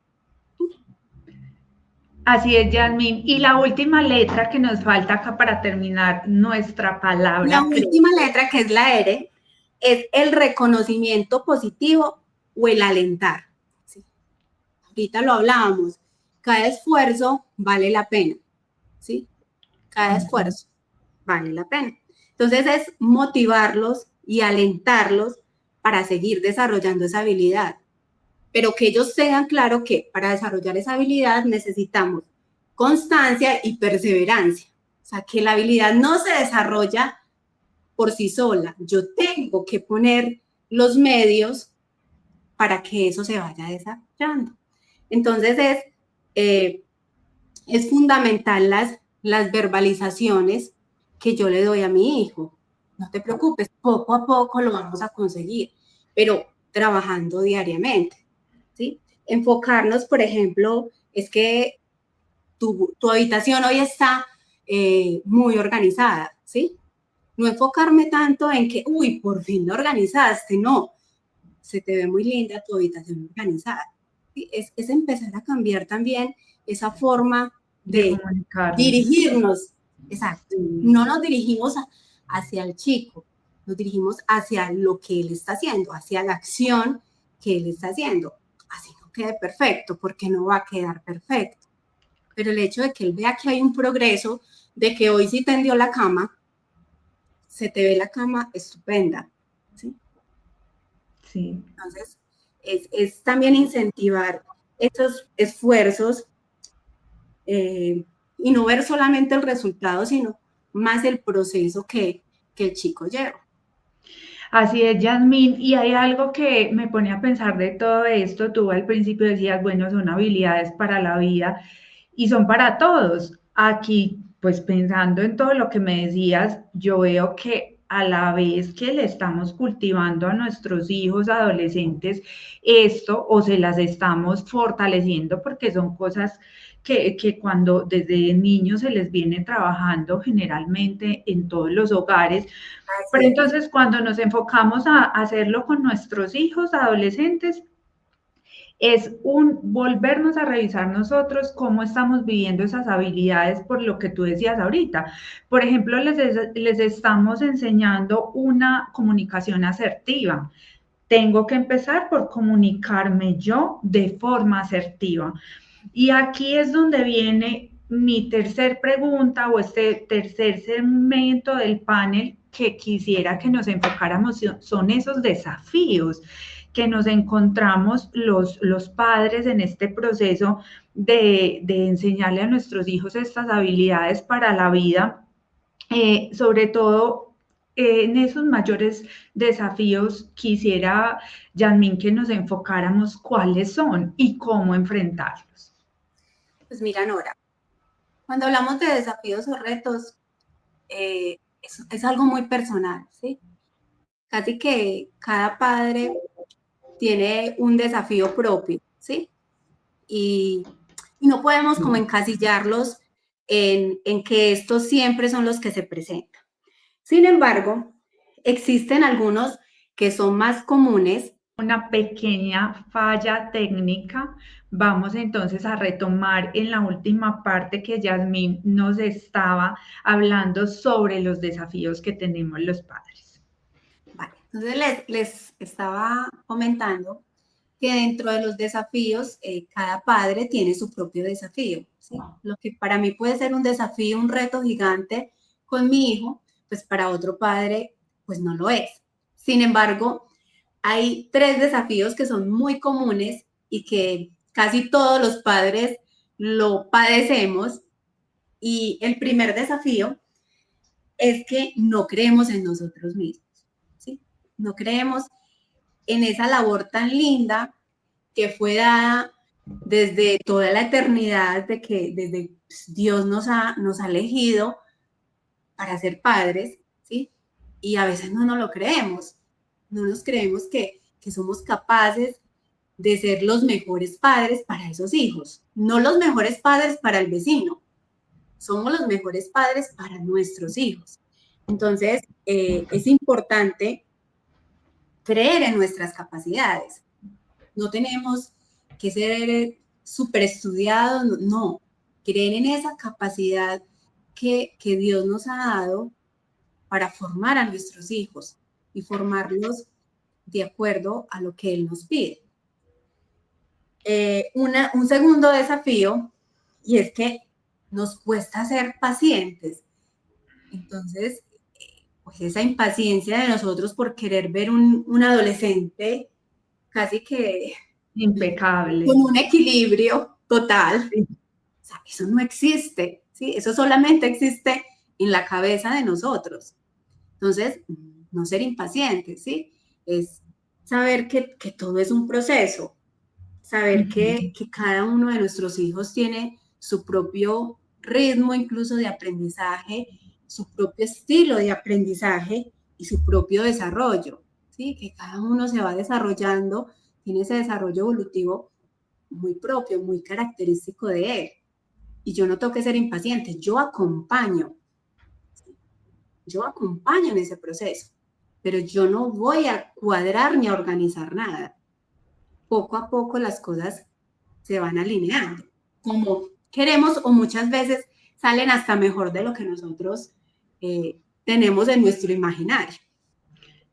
Así es, Yasmín. Y la última letra que nos falta acá para terminar nuestra palabra. La última letra, que es la R, es el reconocimiento positivo o el alentar. ¿Sí? Ahorita lo hablábamos. Cada esfuerzo vale la pena. ¿Sí? Cada esfuerzo vale la pena. Entonces es motivarlos y alentarlos para seguir desarrollando esa habilidad. Pero que ellos tengan claro que para desarrollar esa habilidad necesitamos constancia y perseverancia. O sea, que la habilidad no se desarrolla por sí sola. Yo tengo que poner los medios para que eso se vaya desarrollando. Entonces es fundamental las verbalizaciones que yo le doy a mi hijo. No te preocupes, poco a poco lo vamos a conseguir, pero trabajando diariamente, ¿sí? Enfocarnos, por ejemplo, es que tu habitación hoy está muy organizada, ¿sí? No enfocarme tanto en que, uy, por fin lo organizaste, no. Se te ve muy linda tu habitación organizada. ¿Sí? Es empezar a cambiar también esa forma de dirigirnos. Exacto. No nos dirigimos hacia el chico, nos dirigimos hacia lo que él está haciendo, hacia la acción que él está haciendo. Así no quede perfecto, porque no va a quedar perfecto. Pero el hecho de que él vea que hay un progreso, de que hoy sí tendió la cama, se te ve la cama estupenda. ¿Sí? Sí. Entonces, es también incentivar estos esfuerzos y no ver solamente el resultado, sino más el proceso que el chico lleva. Así es, Yasmín. Y hay algo que me pone a pensar de todo esto. Tú al principio decías, bueno, son habilidades para la vida y son para todos. Aquí, pues pensando en todo lo que me decías, yo veo que a la vez que le estamos cultivando a nuestros hijos adolescentes esto o se las estamos fortaleciendo porque son cosas que cuando desde niños se les viene trabajando generalmente en todos los hogares. Pero entonces cuando nos enfocamos a hacerlo con nuestros hijos adolescentes, es un volvernos a revisar nosotros cómo estamos viviendo esas habilidades por lo que tú decías ahorita. Por ejemplo, les estamos enseñando una comunicación asertiva. Tengo que empezar por comunicarme yo de forma asertiva. Y aquí es donde viene mi tercer pregunta o este tercer segmento del panel que quisiera que nos enfocáramos, son esos desafíos que nos encontramos los padres en este proceso de enseñarle a nuestros hijos estas habilidades para la vida, sobre todo en esos mayores desafíos. Quisiera, Yasmín, que nos enfocáramos cuáles son y cómo enfrentarlos. Pues mira, Nora, cuando hablamos de desafíos o retos, es algo muy personal, ¿sí? Casi que cada padre tiene un desafío propio, ¿sí? Y no podemos como encasillarlos en que estos siempre son los que se presentan. Sin embargo, existen algunos que son más comunes. Una pequeña falla técnica. Vamos entonces a retomar en la última parte que Yasmín nos estaba hablando sobre los desafíos que tenemos los padres. Vale, entonces les estaba comentando que dentro de los desafíos, cada padre tiene su propio desafío, ¿sí? Lo que para mí puede ser un desafío, un reto gigante con mi hijo, pues para otro padre, pues no lo es. Sin embargo, hay 3 desafíos que son muy comunes y que casi todos los padres lo padecemos. Y el primer desafío es que no creemos en nosotros mismos, ¿sí? No creemos en esa labor tan linda que fue dada desde toda la eternidad, de que desde Dios nos ha elegido para ser padres, ¿sí? Y a veces no nos lo creemos, no nos creemos que somos capaces de ser los mejores padres para esos hijos, no los mejores padres para el vecino, somos los mejores padres para nuestros hijos. Entonces, es importante creer en nuestras capacidades. No tenemos que ser súper estudiados, no. Creer en esa capacidad que Dios nos ha dado para formar a nuestros hijos y formarlos de acuerdo a lo que Él nos pide. Un segundo desafío, y es que nos cuesta ser pacientes. Entonces, pues esa impaciencia de nosotros por querer ver un adolescente casi que impecable, con un equilibrio total, sí. O sea, eso no existe, ¿sí? Eso solamente existe en la cabeza de nosotros. Entonces, no ser impacientes, ¿sí? Es saber que todo es un proceso, saber que cada uno de nuestros hijos tiene su propio ritmo incluso de aprendizaje, su propio estilo de aprendizaje y su propio desarrollo, ¿sí? Que cada uno se va desarrollando, tiene ese desarrollo evolutivo muy propio, muy característico de él. Y yo no tengo que ser impaciente, yo acompaño en ese proceso, pero yo no voy a cuadrar ni a organizar nada. Poco a poco las cosas se van alineando, como queremos, o muchas veces salen hasta mejor de lo que nosotros tenemos en nuestro imaginario.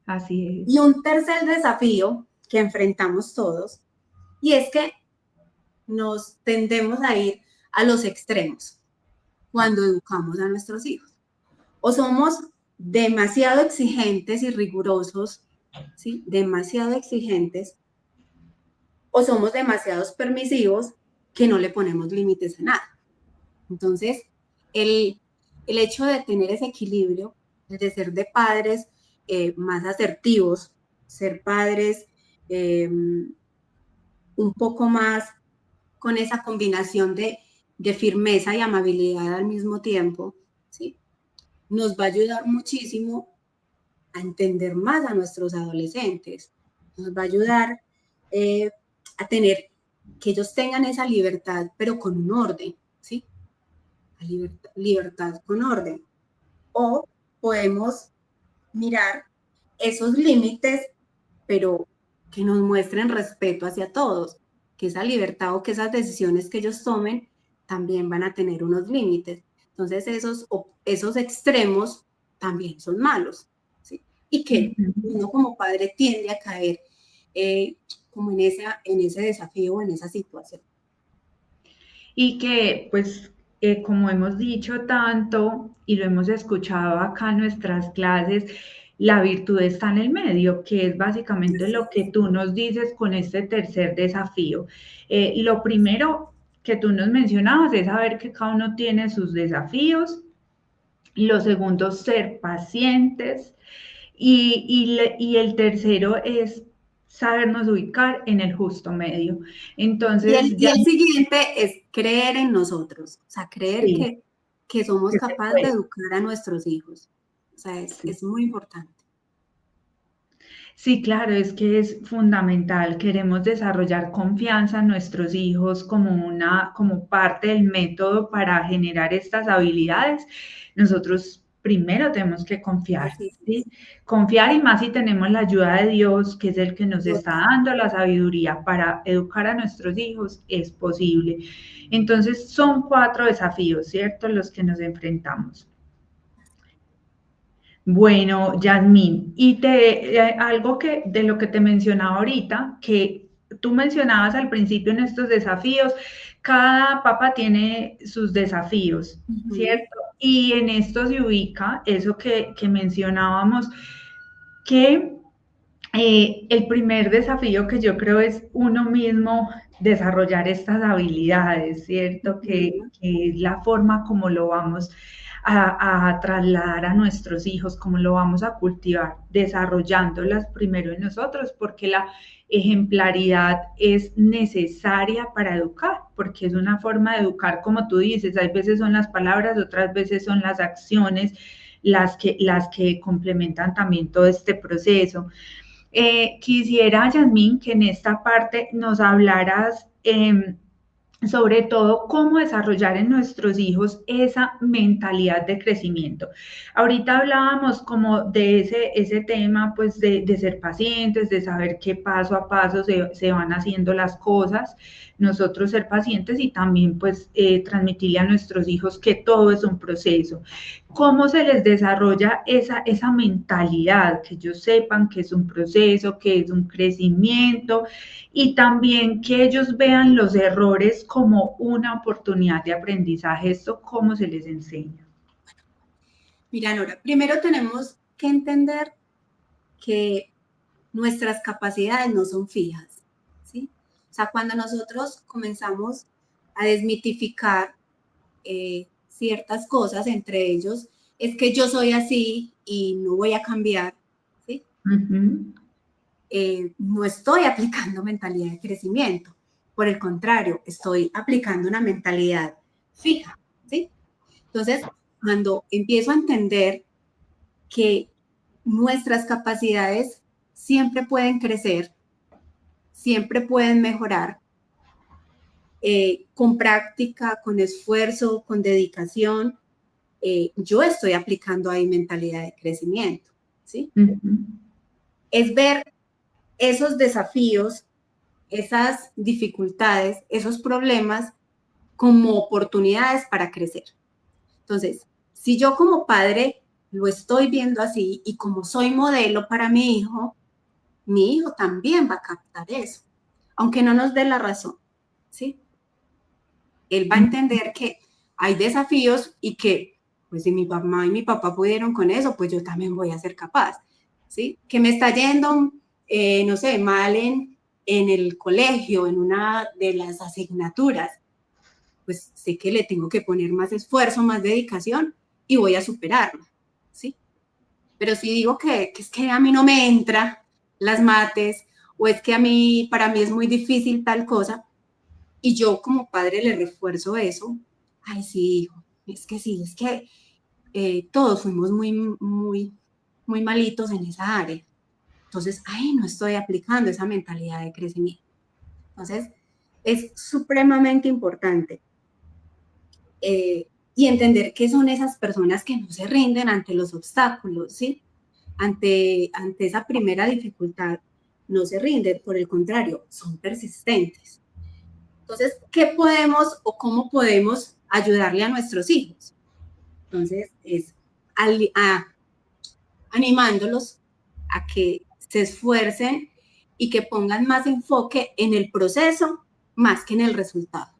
Así es. Y un tercer desafío que enfrentamos todos, y es que nos tendemos a ir a los extremos cuando educamos a nuestros hijos. O somos demasiado exigentes y rigurosos, ¿sí? Demasiado exigentes, o somos demasiado permisivos que no le ponemos límites a nada. Entonces, el hecho de tener ese equilibrio, de ser de padres más asertivos, ser padres un poco más con esa combinación de firmeza y amabilidad al mismo tiempo, ¿sí? Nos va a ayudar muchísimo a entender más a nuestros adolescentes, nos va a ayudar a tener, que ellos tengan esa libertad, pero con un orden, ¿sí? Libertad con orden. O podemos mirar esos límites, pero que nos muestren respeto hacia todos, que esa libertad o que esas decisiones que ellos tomen también van a tener unos límites. Entonces esos extremos también son malos, ¿sí? Y que uno como padre tiende a caer como en ese desafío o en esa situación. Y que, pues, como hemos dicho tanto y lo hemos escuchado acá en nuestras clases, la virtud está en el medio, que es básicamente lo que tú nos dices con este tercer desafío. Lo primero que tú nos mencionabas es saber que cada uno tiene sus desafíos. Lo segundo, ser pacientes. Y el tercero es sabernos ubicar en el justo medio. Entonces, y el siguiente es creer en nosotros, o sea, creer sí, que somos capaces de educar a nuestros hijos. O sea, es muy importante. Sí, claro, es que es fundamental. Queremos desarrollar confianza en nuestros hijos como parte del método para generar estas habilidades. Nosotros primero tenemos que confiar, ¿sí? Confiar, y más si tenemos la ayuda de Dios, que es el que nos está dando la sabiduría para educar a nuestros hijos, es posible. Entonces, son 4 desafíos, ¿cierto?, los que nos enfrentamos. Bueno, Yasmín, y algo que de lo que te mencionaba ahorita, que tú mencionabas al principio en estos desafíos, cada papá tiene sus desafíos, ¿cierto? Y en esto se ubica eso que mencionábamos, que el primer desafío que yo creo es uno mismo desarrollar estas habilidades, ¿cierto? Que es la forma como lo vamos a trasladar a nuestros hijos, cómo lo vamos a cultivar, desarrollándolas primero en nosotros, porque la ejemplaridad es necesaria para educar, porque es una forma de educar, como tú dices, hay veces son las palabras, otras veces son las acciones las que complementan también todo este proceso. Quisiera, Yasmín, que en esta parte nos hablaras sobre todo cómo desarrollar en nuestros hijos esa mentalidad de crecimiento. Ahorita hablábamos como de ese tema, pues de ser pacientes, de saber que paso a paso se van haciendo las cosas, nosotros ser pacientes y también pues transmitirle a nuestros hijos que todo es un proceso. ¿Cómo se les desarrolla esa mentalidad? Que ellos sepan que es un proceso, que es un crecimiento, y también que ellos vean los errores como una oportunidad de aprendizaje. ¿Esto cómo se les enseña? Mira, Nora, primero tenemos que entender que nuestras capacidades no son fijas, ¿sí? O sea, cuando nosotros comenzamos a desmitificar ciertas cosas, entre ellos, es que yo soy así y no voy a cambiar, ¿sí? No estoy aplicando mentalidad de crecimiento. Por el contrario, estoy aplicando una mentalidad fija, ¿sí? Entonces, cuando empiezo a entender que nuestras capacidades siempre pueden crecer, siempre pueden mejorar, con práctica, con esfuerzo, con dedicación, yo estoy aplicando ahí mentalidad de crecimiento, ¿sí? Es ver esos desafíos, esas dificultades, esos problemas como oportunidades para crecer. Entonces, si yo como padre lo estoy viendo así y como soy modelo para mi hijo también va a captar eso, aunque no nos dé la razón, ¿sí? Él va a entender que hay desafíos y que, pues si mi mamá y mi papá pudieron con eso, pues yo también voy a ser capaz, ¿sí? Que me está yendo, no sé, mal en el colegio, en una de las asignaturas, pues sé que le tengo que poner más esfuerzo, más dedicación y voy a superarlo, ¿sí? Pero si digo que es que a mí no me entra las mates o es que para mí es muy difícil tal cosa y yo como padre le refuerzo eso, ay sí, hijo, es que sí, es que todos fuimos muy malitos en esa área. Entonces, ay, no estoy aplicando esa mentalidad de crecimiento. Entonces, es supremamente importante y entender que son esas personas que no se rinden ante los obstáculos, ¿sí? Ante esa primera dificultad, no se rinden, por el contrario, son persistentes. Entonces, ¿qué podemos o cómo podemos ayudarle a nuestros hijos? Entonces, es animándolos a que se esfuercen y que pongan más enfoque en el proceso más que en el resultado.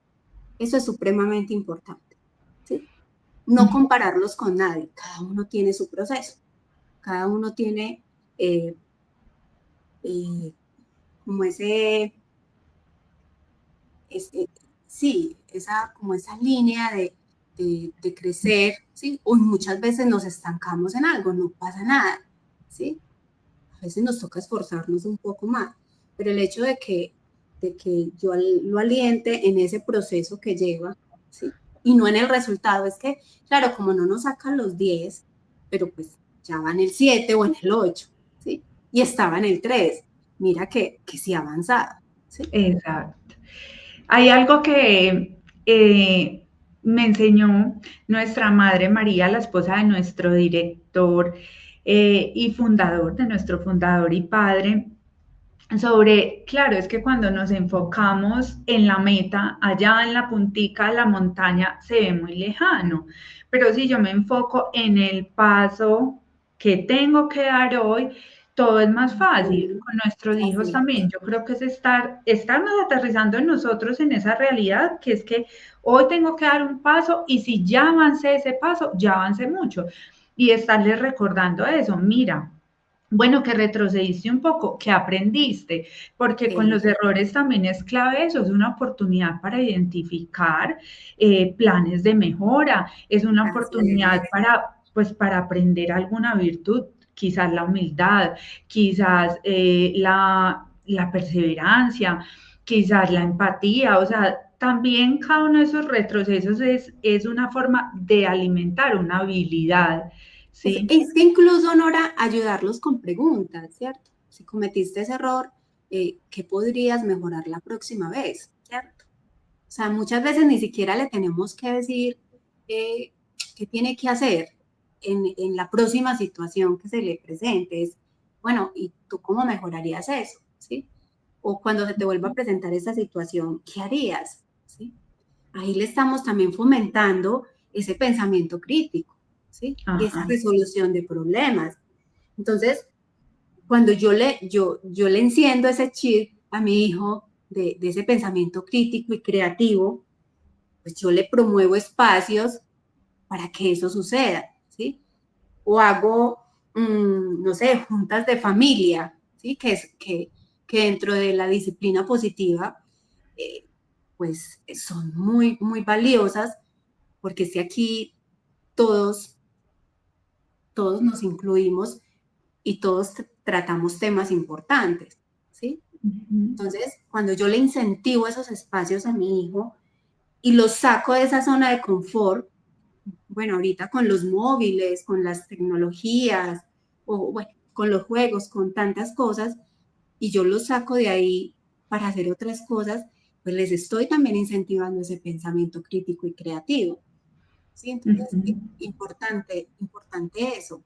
Eso es supremamente importante, ¿sí? No compararlos con nadie, cada uno tiene su proceso, cada uno tiene como sí, como esa línea de crecer, ¿sí? O muchas veces nos estancamos en algo, no pasa nada, ¿sí? A veces nos toca esforzarnos un poco más, pero el hecho de que yo lo aliente en ese proceso que lleva, ¿sí? Y no en el resultado, es que, claro, como no nos sacan los 10, pero pues ya va en el 7 o en el 8, ¿sí? Y estaba en el 3, mira que sí ha avanzado, ¿sí? Exacto. Hay algo que me enseñó nuestra Madre María, la esposa de nuestro director y fundador, de nuestro fundador y padre, sobre, claro, es que cuando nos enfocamos en la meta, allá en la puntica de la montaña, se ve muy lejano, pero si yo me enfoco en el paso que tengo que dar hoy, todo es más fácil. Con nuestros hijos Así también, yo creo que es estarnos aterrizando en nosotros en esa realidad, que es que hoy tengo que dar un paso y si ya avancé ese paso, ya avancé mucho. Y estarles recordando eso, mira, Bueno, que retrocediste un poco, que aprendiste, porque con Eh, los errores también es clave eso, es una oportunidad para identificar planes de mejora, es una así es. oportunidad para, pues, para aprender alguna virtud, quizás la humildad, quizás la perseverancia, quizás la empatía, o sea, también cada uno de esos retrocesos es una forma de alimentar una habilidad, ¿sí? Es que incluso, Nora, ayudarlos con preguntas, ¿cierto? Si cometiste ese error, ¿qué podrías mejorar la próxima vez? ¿Cierto? O sea, muchas veces ni siquiera le tenemos que decir qué tiene que hacer en la próxima situación que se le presente. Es, bueno, ¿y tú cómo mejorarías eso? ¿Sí? O cuando se te vuelva a presentar esa situación, ¿qué harías? ¿Sí? Ahí le estamos también fomentando ese pensamiento crítico, ¿sí? Y esa Ajá. resolución de problemas. Entonces, cuando yo le enciendo ese chip a mi hijo de ese pensamiento crítico y creativo, pues yo le promuevo espacios para que eso suceda, ¿sí? O hago, no sé, juntas de familia, ¿sí? Que dentro de la disciplina positiva, eh, pues son muy, muy valiosas, porque si aquí todos, todos nos incluimos y todos tratamos temas importantes, ¿sí? Ujú. Entonces, cuando yo le incentivo esos espacios a mi hijo y los saco de esa zona de confort, bueno, ahorita con los móviles, con las tecnologías, o bueno, con los juegos, con tantas cosas, y yo los saco de ahí para hacer otras cosas, pues les estoy también incentivando ese pensamiento crítico y creativo. Sí, entonces, Ujú. importante, importante eso.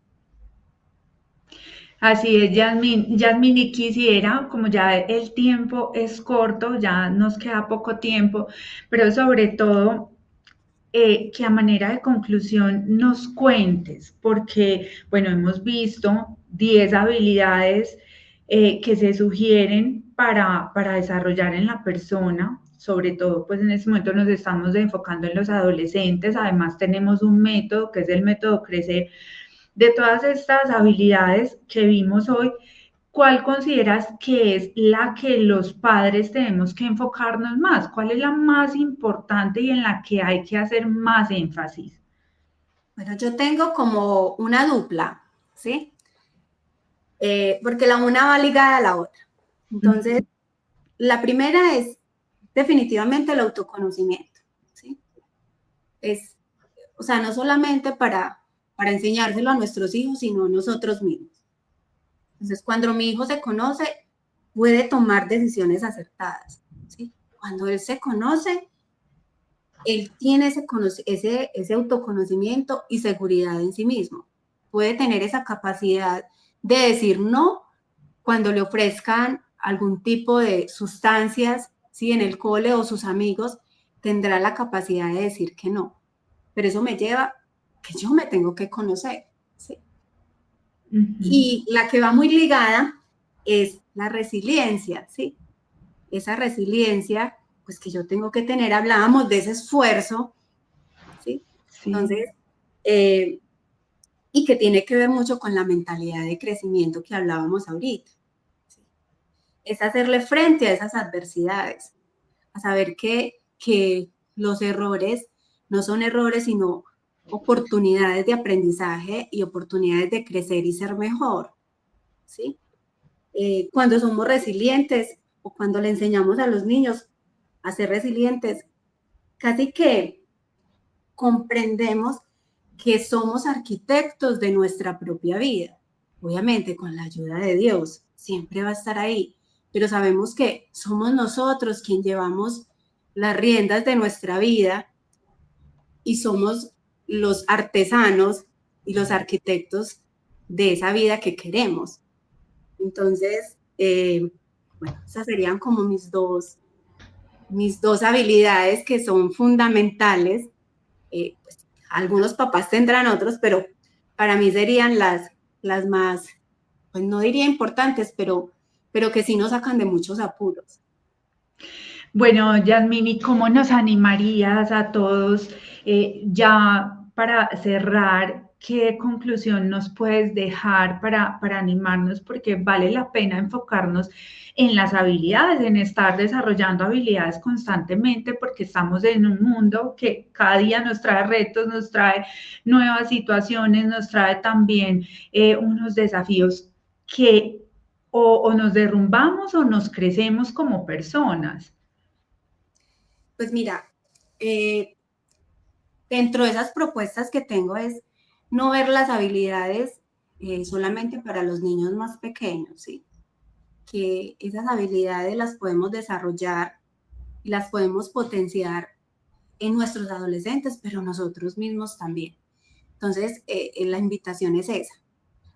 Así es, Yasmin. Yasmin, y quisiera, como ya el tiempo es corto, ya nos queda poco tiempo, pero sobre todo que a manera de conclusión nos cuentes, porque, bueno, hemos visto 10 habilidades que se sugieren para desarrollar en la persona. Sobre todo, pues en este momento nos estamos enfocando en los adolescentes. Además, tenemos un método que es el método Crecer. De todas estas habilidades que vimos hoy, ¿cuál consideras que es la que los padres tenemos que enfocarnos más? ¿Cuál es la más importante y en la que hay que hacer más énfasis? Bueno, yo tengo como una dupla, ¿sí? Porque la una va ligada a la otra. Entonces, Ujú. la primera es definitivamente el autoconocimiento, ¿sí? Es, o sea, no solamente para enseñárselo a nuestros hijos, sino a nosotros mismos. Entonces, cuando mi hijo se conoce, puede tomar decisiones acertadas, ¿sí? Cuando él se conoce, él tiene ese autoconocimiento y seguridad en sí mismo. Puede tener esa capacidad de decir no cuando le ofrezcan algún tipo de sustancias, ¿sí? En el cole o sus amigos, tendrá la capacidad de decir que no. Pero eso me lleva que yo me tengo que conocer, ¿sí? Ujú. Y la que va muy ligada es la resiliencia, ¿sí? Esa resiliencia, pues que yo tengo que tener, hablábamos de ese esfuerzo, ¿sí? Sí. Entonces, y que tiene que ver mucho con la mentalidad de crecimiento que hablábamos ahorita, ¿sí? Es hacerle frente a esas adversidades, a saber que los errores no son errores, sino oportunidades de aprendizaje y oportunidades de crecer y ser mejor, ¿sí? Cuando somos resilientes o cuando le enseñamos a los niños a ser resilientes, casi que comprendemos que somos arquitectos de nuestra propia vida. Obviamente con la ayuda de Dios, siempre va a estar ahí, pero sabemos que somos nosotros quien llevamos las riendas de nuestra vida y somos los artesanos y los arquitectos de esa vida que queremos. Entonces, bueno, esas serían como mis dos habilidades que son fundamentales. Pues, algunos papás tendrán otros, pero para mí serían las más, pues no diría importantes, pero que sí nos sacan de muchos apuros. Bueno, Yasmini, ¿y cómo nos animarías a todos ya para cerrar? ¿qué conclusión nos puedes dejar para animarnos? Porque vale la pena enfocarnos en las habilidades, en estar desarrollando habilidades constantemente, porque estamos en un mundo que cada día nos trae retos, nos trae nuevas situaciones, nos trae también unos desafíos que o nos derrumbamos o nos crecemos como personas. Pues mira, dentro de esas propuestas que tengo es no ver las habilidades solamente para los niños más pequeños, ¿sí? Que esas habilidades las podemos desarrollar y las podemos potenciar en nuestros adolescentes, pero nosotros mismos también. Entonces, la invitación es esa,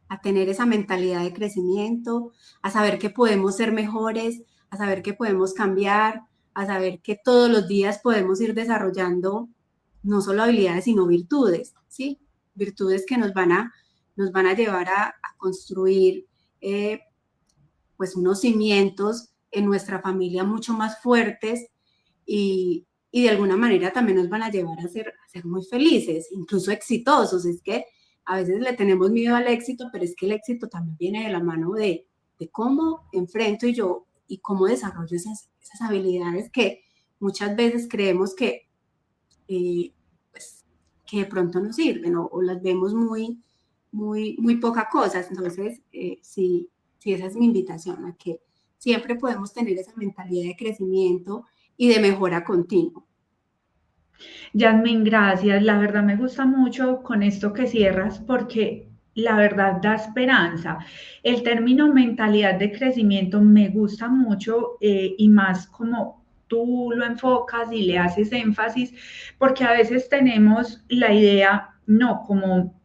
a tener esa mentalidad de crecimiento, a saber que podemos ser mejores, a saber que podemos cambiar, a saber que todos los días podemos ir desarrollando no solo habilidades, sino virtudes, ¿sí? Virtudes que nos van a llevar a construir pues unos cimientos en nuestra familia mucho más fuertes y de alguna manera también nos van a llevar a ser muy felices, incluso exitosos. Es que a veces le tenemos miedo al éxito, pero es que el éxito también viene de la mano de cómo enfrento y cómo desarrollo esas habilidades que muchas veces creemos pues, que de pronto no sirven o las vemos muy poca cosa. Entonces, sí, esa es mi invitación, a que siempre podemos tener esa mentalidad de crecimiento y de mejora continua. Yasmin, gracias. La verdad me gusta mucho con esto que cierras porque la verdad da esperanza. El término mentalidad de crecimiento me gusta mucho y más como tú lo enfocas y le haces énfasis, porque a veces tenemos la idea, no, como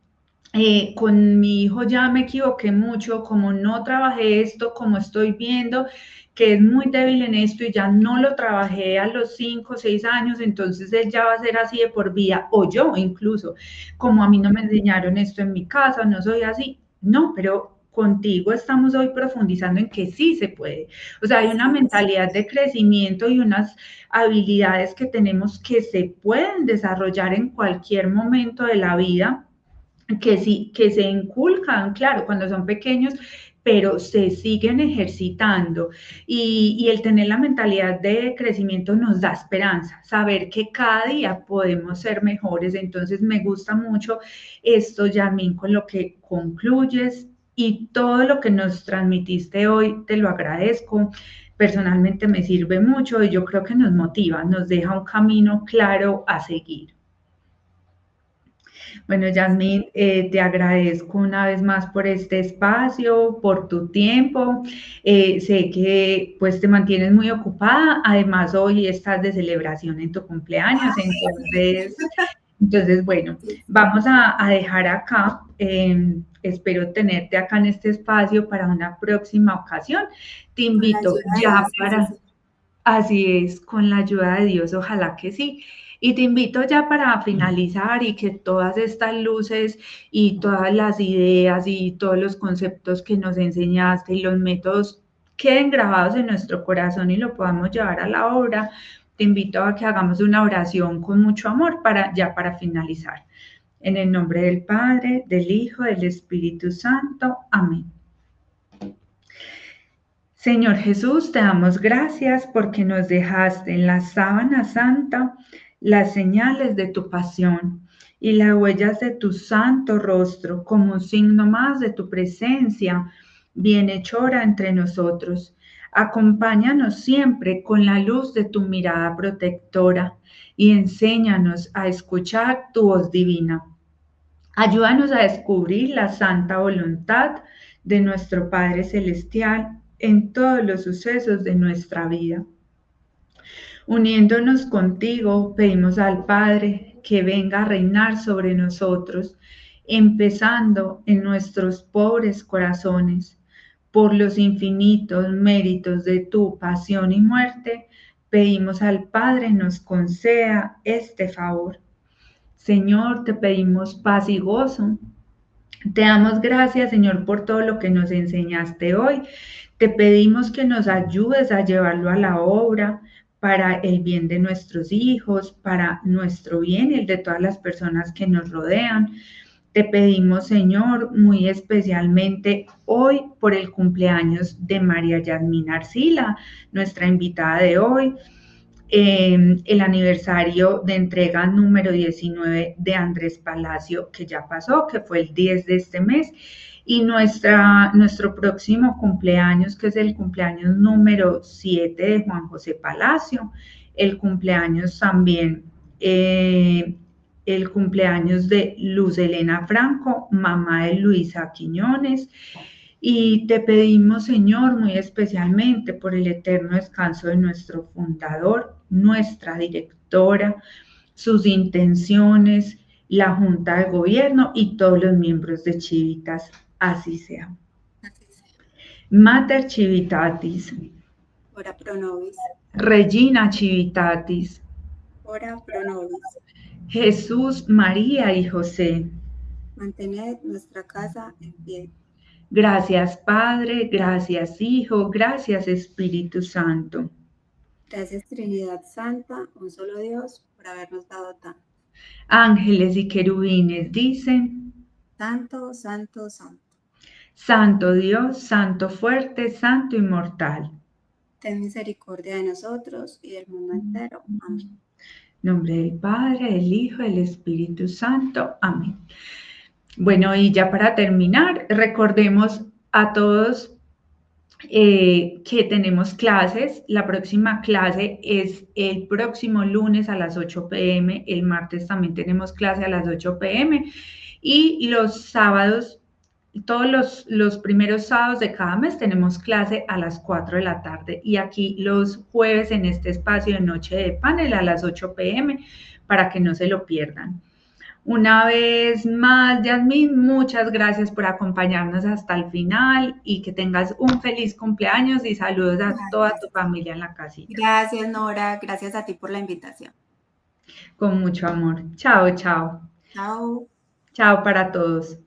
con mi hijo ya me equivoqué mucho, como no trabajé esto, como estoy viendo que es muy débil en esto y ya no lo trabajé a los 5 o 6 años, entonces él ya va a ser así de por vida, o yo incluso, como a mí no me enseñaron esto en mi casa, no soy así, no, pero contigo estamos hoy profundizando en que sí se puede. O sea, hay una mentalidad de crecimiento y unas habilidades que tenemos que se pueden desarrollar en cualquier momento de la vida que sí, que se inculcan, claro, cuando son pequeños, pero se siguen ejercitando y el tener la mentalidad de crecimiento nos da esperanza, saber que cada día podemos ser mejores. Entonces me gusta mucho esto, Yasmin, con lo que concluyes y todo lo que nos transmitiste hoy, te lo agradezco. Personalmente me sirve mucho y yo creo que nos motiva, nos deja un camino claro a seguir. Bueno, Yasmin, te agradezco una vez más por este espacio, por tu tiempo. Sé que pues te mantienes muy ocupada. Además, hoy estás de celebración en tu cumpleaños. Entonces bueno, vamos a dejar acá. Espero tenerte acá en este espacio para una próxima ocasión. Te invito ya para... Así es, con la ayuda de Dios, ojalá que sí. Y te invito ya para finalizar y que todas estas luces y todas las ideas y todos los conceptos que nos enseñaste y los métodos queden grabados en nuestro corazón y lo podamos llevar a la obra. Te invito a que hagamos una oración con mucho amor para finalizar. En el nombre del Padre, del Hijo, del Espíritu Santo. Amén. Señor Jesús, te damos gracias porque nos dejaste en la sábana santa las señales de tu pasión y las huellas de tu santo rostro como un signo más de tu presencia bienhechora entre nosotros. Acompáñanos siempre con la luz de tu mirada protectora y enséñanos a escuchar tu voz divina. Ayúdanos a descubrir la santa voluntad de nuestro Padre Celestial en todos los sucesos de nuestra vida. Uniéndonos contigo, pedimos al Padre que venga a reinar sobre nosotros, empezando en nuestros pobres corazones. Por los infinitos méritos de tu pasión y muerte, pedimos al Padre nos conceda este favor. Señor, te pedimos paz y gozo. Te damos gracias, Señor, por todo lo que nos enseñaste hoy. Te pedimos que nos ayudes a llevarlo a la obra para el bien de nuestros hijos, para nuestro bien y el de todas las personas que nos rodean. Te pedimos, Señor, muy especialmente hoy por el cumpleaños de María Yasmina Arcila, nuestra invitada de hoy, el aniversario de entrega número 19 de Andrés Palacio, que ya pasó, que fue el 10 de este mes, y nuestro próximo cumpleaños, que es el cumpleaños número 7 de Juan José Palacio, el cumpleaños también, el cumpleaños de Luz Elena Franco, mamá de Luisa Quiñones. Y te pedimos, Señor, muy especialmente por el eterno descanso de nuestro fundador, nuestra directora, sus intenciones, la Junta de Gobierno y todos los miembros de Chivitas. Así sea. Así sea. Mater Civitatis. Ora pro nobis. Regina Civitatis. Ora pro nobis. Jesús, María y José. Mantened nuestra casa en pie. Gracias, Padre, gracias, Hijo, gracias, Espíritu Santo. Gracias, Trinidad Santa, un solo Dios, por habernos dado tanto. Ángeles y querubines dicen: Santo, santo, santo. Santo Dios, santo fuerte, santo inmortal. Ten misericordia de nosotros y del mundo entero. Amén. En nombre del Padre, del Hijo, del Espíritu Santo. Amén. Bueno, y ya para terminar, recordemos a todos que tenemos clases. La próxima clase es el próximo lunes a las 8 p.m. El martes también tenemos clase a las 8 p.m. Y los sábados, todos los primeros sábados de cada mes tenemos clase a las 4 de la tarde. Y aquí los jueves en este espacio de Noche de Panel a las 8 p.m. para que no se lo pierdan. Una vez más, Yasmín, muchas gracias por acompañarnos hasta el final y que tengas un feliz cumpleaños y saludos a toda tu familia en la casita. Gracias, Nora. Gracias a ti por la invitación. Con mucho amor. Chao, chao. Chao. Chao para todos.